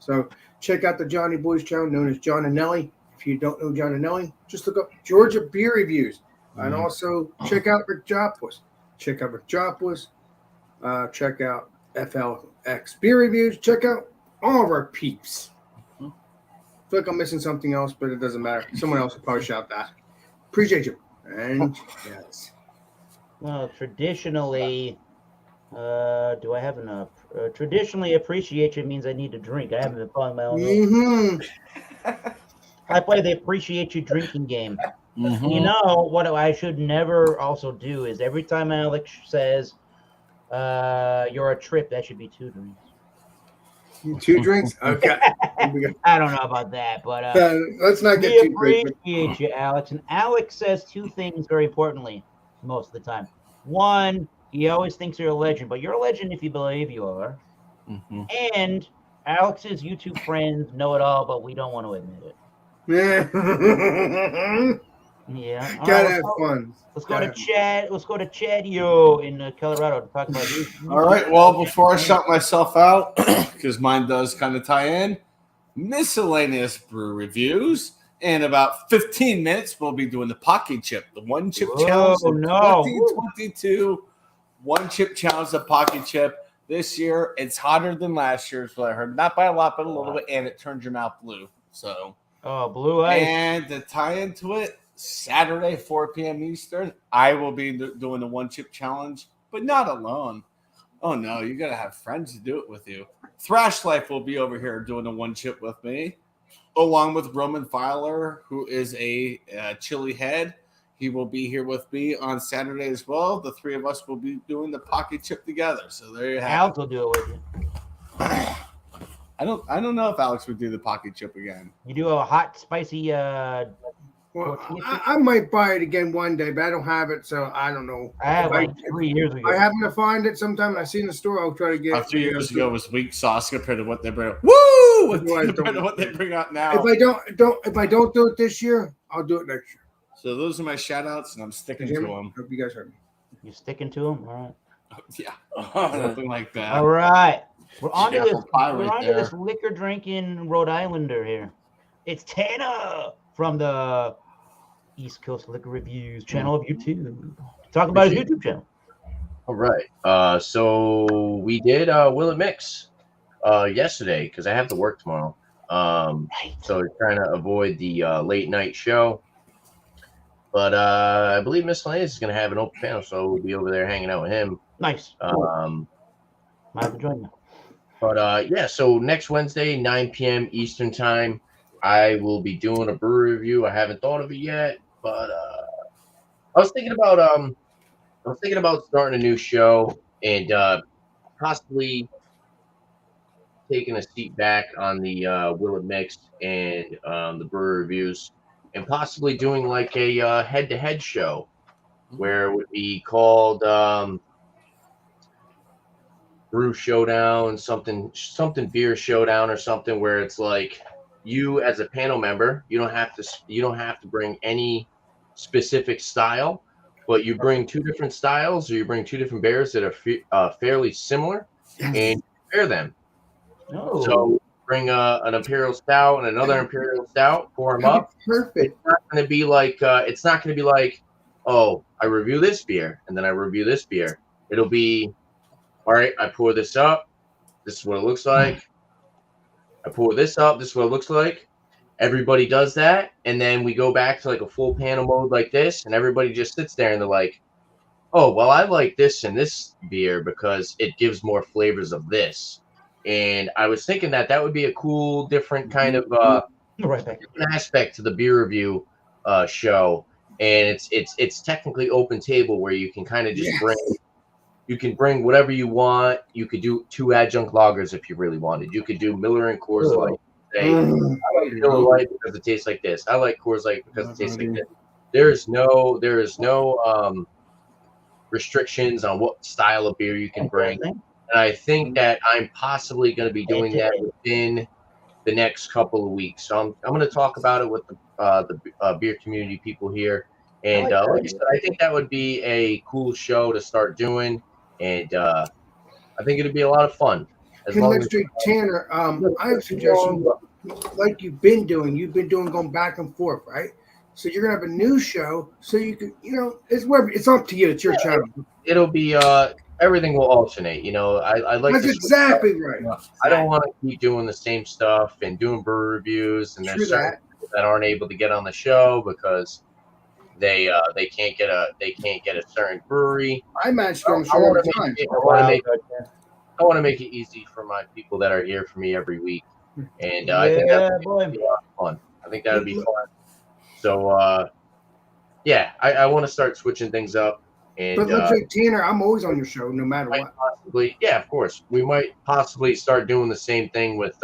So check out the Johnny Boys channel known as John and Nelly. If you don't know John and Nelly, just look up Georgia Beer Reviews. And also check out Rick Jopwas. Check out FLX Beer Reviews. Check out all of our peeps. I feel like I'm missing something else, but it doesn't matter. Someone else will probably shout that. Appreciate you. And yes. Well, traditionally, do I have enough? Traditionally, appreciate you means I need to drink. I haven't been following my own. I play the appreciate you drinking game. You know what I should never also do is every time Alex says you're a trip, that should be 2 drinks. 2 drinks? Okay. I don't know about that, but let's not get too crazy. Appreciate you, Alex. And Alex says 2 things very importantly most of the time. One, he always thinks you're a legend, but you're a legend if you believe you are. And Alex's YouTube friends know it all, but we don't want to admit it. Yeah. Gotta have fun. Let's go to Chad. Let's go to Chadio in Colorado to talk about this. All right. Well, before I shout myself out, because mine does kind of tie in, miscellaneous brew reviews. In about 15 minutes, we'll be doing the Pocky Chip, the One Chip Challenge. 2022 One Chip Challenge, the Pocky Chip. This year, it's hotter than last year's, what I heard. Not by a lot, but a little bit, and it turns your mouth blue. So. Blue ice. And to tie into it, Saturday, 4 p.m. Eastern, I will be doing the One Chip Challenge, but not alone. Oh, no, you got to have friends to do it with you. Thrash Life will be over here doing the One Chip with me, along with Roman Filer, who is a chili head. He will be here with me on Saturday as well. The 3 of us will be doing the Pocky Chip together. So there you have it. Alex will do it with you. I don't know if Alex would do the Pocky Chip again. You do a hot, spicy. Well, I might buy it again one day, but I don't have it, so I don't know. I had like 3 years ago. I happen to find it sometime. I see in the store. I'll try to get. 3 years ago was weak sauce compared to what they bring. Woo! Compared to what they bring out now. If I don't do it this year, I'll do it next year. So those are my shout outs, and I'm sticking to them. Hope you guys heard me. You sticking to them? All right. Yeah, something like that. All right. We're on to this liquor drinking Rhode Islander here. It's Tanner from the East Coast Liquor Reviews channel of YouTube. Talk about his YouTube channel. All right. So we did Will It Mix yesterday because I have to work tomorrow. So he's trying to avoid the late night show. But I believe Miscellaneous is going to have an open panel, so we'll be over there hanging out with him. Nice. Might have to join you. But yeah, so next Wednesday, 9 p.m. Eastern time, I will be doing a brewery review. I haven't thought of it yet, but I was thinking about starting a new show and possibly taking a seat back on the Will It Mixed and the brewery reviews, and possibly doing like a head-to-head show where it would be called Brew Showdown, something beer showdown or something, where it's like you as a panel member, you don't have to bring any specific style, but you bring two different styles, or you bring two different beers that are fairly similar, and compare them. Oh. So bring an imperial stout and another imperial stout, pour them up. Perfect. It's not going to be like, oh, I review this beer and then I review this beer. It'll be, all right, I pour this up. This is what it looks like. I pour this up. This is what it looks like. Everybody does that, and then we go back to like a full panel mode like this, and everybody just sits there and they're like, oh, well, I like this and this beer because it gives more flavors of this. And I was thinking that would be a cool, different kind of different aspect to the beer review show. And it's technically open table where you can kind of just bring whatever you want. You could do 2 adjunct lagers if you really wanted. You could do Miller and Coors Light. Say, I like Miller Light because it tastes like this. I like Coors Light because it tastes like this. There is no restrictions on what style of beer you can bring. And I think that I'm possibly going to be doing that within the next couple of weeks. So I'm going to talk about it with the beer community people here. And like I said, I think that would be a cool show to start doing. And I think it'd be a lot of fun. Tanner, I have a suggestion. Like you've been doing going back and forth, right? So you're gonna have a new show, so you can, it's up to you. It's your channel. It'll be everything will alternate. I like. That's exactly right. I don't want to keep doing the same stuff and doing brew reviews, and there's certain people that aren't able to get on the show because they can't get a certain brewery. I match on the show all the time. I want to make it easy for my people that are here for me every week, and I think that would be a lot of fun. I think that would be fun. So, yeah, I want to start switching things up. And, but let's say, Tanner, I'm always on your show, no matter what. Yeah, of course. We might possibly start doing the same thing with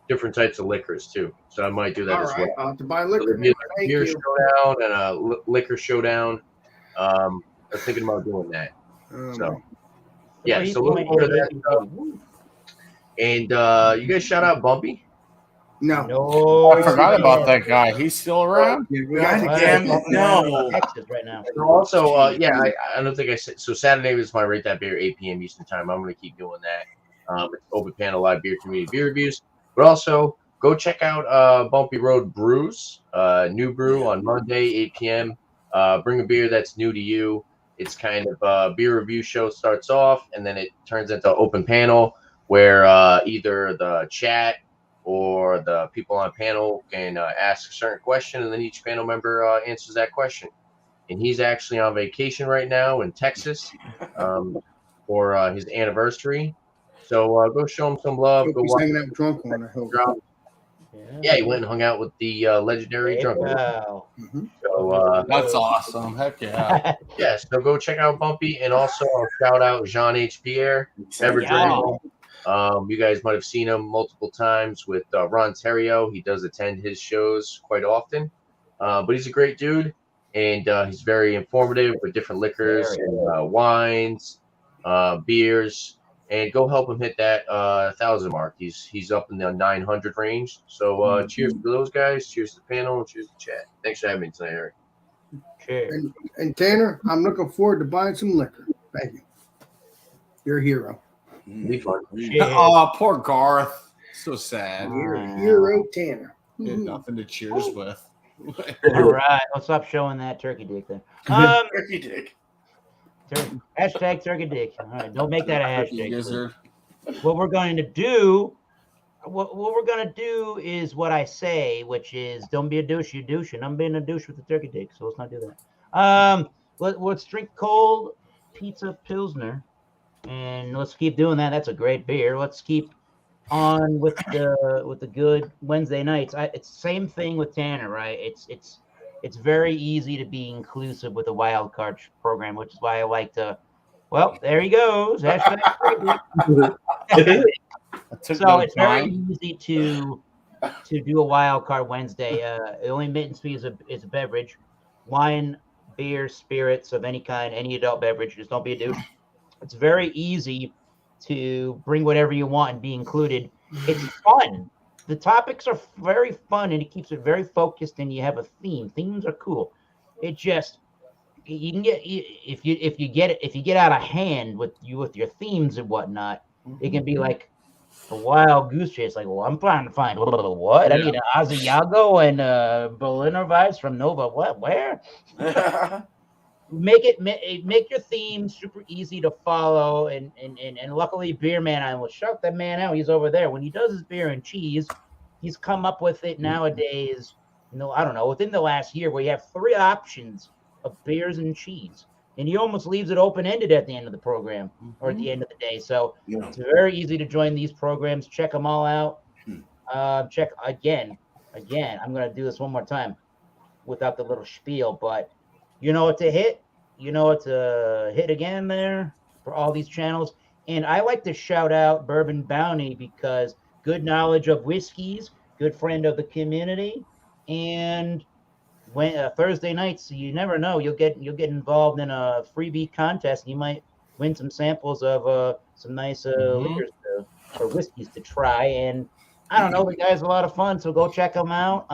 different types of liquors, too. So I might do that as well. I'll have to buy liquor. So a beer showdown and a liquor showdown. I'm thinking about doing that. So, yeah, so look forward to that stuff. And you guys shout out Bumpy? No. I forgot about that guy. He's still around? No. Texas right now. Also, I don't think I said. So Saturday was my Rate That Beer, 8 p.m. Eastern time. I'm going to keep doing that. It's open panel, live beer community beer reviews. But also, go check out Bumpy Road Brews, new brew on Monday, 8 p.m. Bring a beer that's new to you. It's kind of a beer review show starts off, and then it turns into open panel where either the chat or the people on panel can ask a certain question, and then each panel member answers that question. And he's actually on vacation right now in Texas for his anniversary. So go show him some love. Go watch him. Drunk one, I hope. Yeah, he went and hung out with the legendary drunk one. Mm-hmm. So that's awesome. Heck yeah. Yeah, so go check out Bumpy, and also I'll shout out Jean H. Pierre, beverage. You guys might have seen him multiple times with Ron Terrio. He does attend his shows quite often, but he's a great dude, and he's very informative with different liquors and wines, beers, and go help him hit that 1,000 mark. He's up in the 900 range. So cheers to those guys, cheers to the panel, and cheers to chat. Thanks for having me tonight, Eric. Cheers. And Tanner, I'm looking forward to buying some liquor. Thank you. You're a hero. Be fun. Oh, poor Garth. So sad. You're a hero, Tanner. He had nothing to cheers with. All right, let's stop showing that turkey dick then. Turkey dick. Hashtag turkey dick. All right, don't make that a hashtag. Gizzard. What we're going to do what we're gonna do is what I say, which is don't be a douche, you douche, and I'm being a douche with the turkey dick, so let's not do that. Let's drink cold pizza pilsner, and let's keep doing that. That's a great beer. Let's keep on with the good Wednesday nights. It's the same thing with Tanner, right? It's very easy to be inclusive with a wild card program, which is why I like to. Well, there he goes. Hashtag freebie. So it's very easy to do a wild card Wednesday. The only admittance fee is a beverage, wine, beer, spirits of any kind, any adult beverage. Just don't be a douche. It's very easy to bring whatever you want and be included. It's fun. The topics are very fun, and it keeps it very focused. And you have a theme. Themes are cool. It just you can get if you get out of hand with your themes and whatnot, it can be like a wild goose chase. Like, well, I'm trying to find what I need an Asiago and Berliner vibes from Nova. What? Where? Make your theme super easy to follow, and luckily Beer Man, I will shout that man out. He's over there when he does his beer and cheese. He's come up with it nowadays. I don't know, within the last year, where you have 3 options of beers and cheese, and he almost leaves it open ended at the end of the program or at the end of the day. So it's very easy to join these programs. Check them all out. Check again. I'm going to do this one more time without the little spiel, but you know what to hit. You know what to hit again there for all these channels. And I like to shout out Bourbon Bounty because good knowledge of whiskeys, good friend of the community, and when Thursday nights, you never know, you'll get involved in a freebie contest, and you might win some samples of some nice liquors or whiskeys to try. And I don't know, the guy's a lot of fun, so go check him out.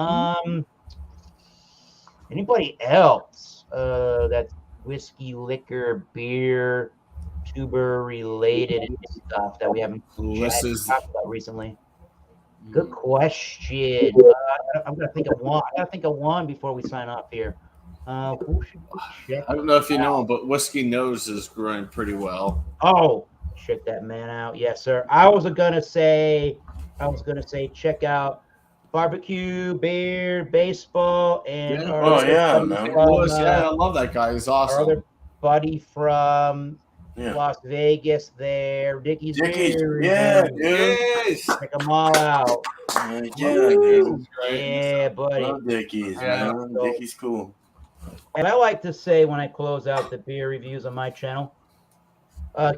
Anybody else that's whiskey, liquor, beer, tuber related stuff that we haven't talked about recently? Good question. I'm gonna think of one. I gotta think of one before we sign off here. Who should we check? I don't know if you know, but Whiskey Nose is growing pretty well. Oh, check that man out. Yes, sir. I was gonna say check out Barbecue, Beer, Baseball, and man. I love that guy. He's awesome. Our other buddy from Las Vegas there, Dickie's Beer. Yeah, dude. Check them all out. Yeah, buddy. Love Dickie's, man. Dickie's cool. And I like to say when I close out the beer reviews on my channel,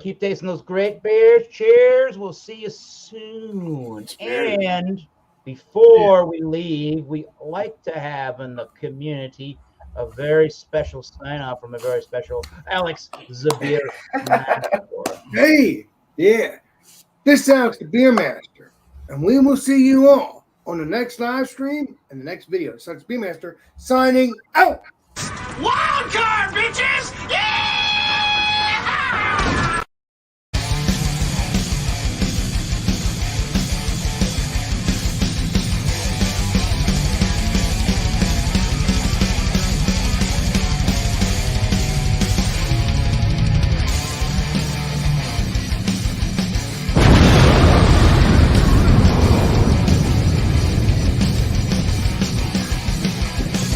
keep tasting those great beers. Cheers. We'll see you soon. And before we leave, we like to have in the community a very special sign-off from a very special Alex Zabir. Hey, yeah. This is Alex the Beer Master, and we will see you all on the next live stream and the next video. Alex Beer Master signing out. Wild card, bitches!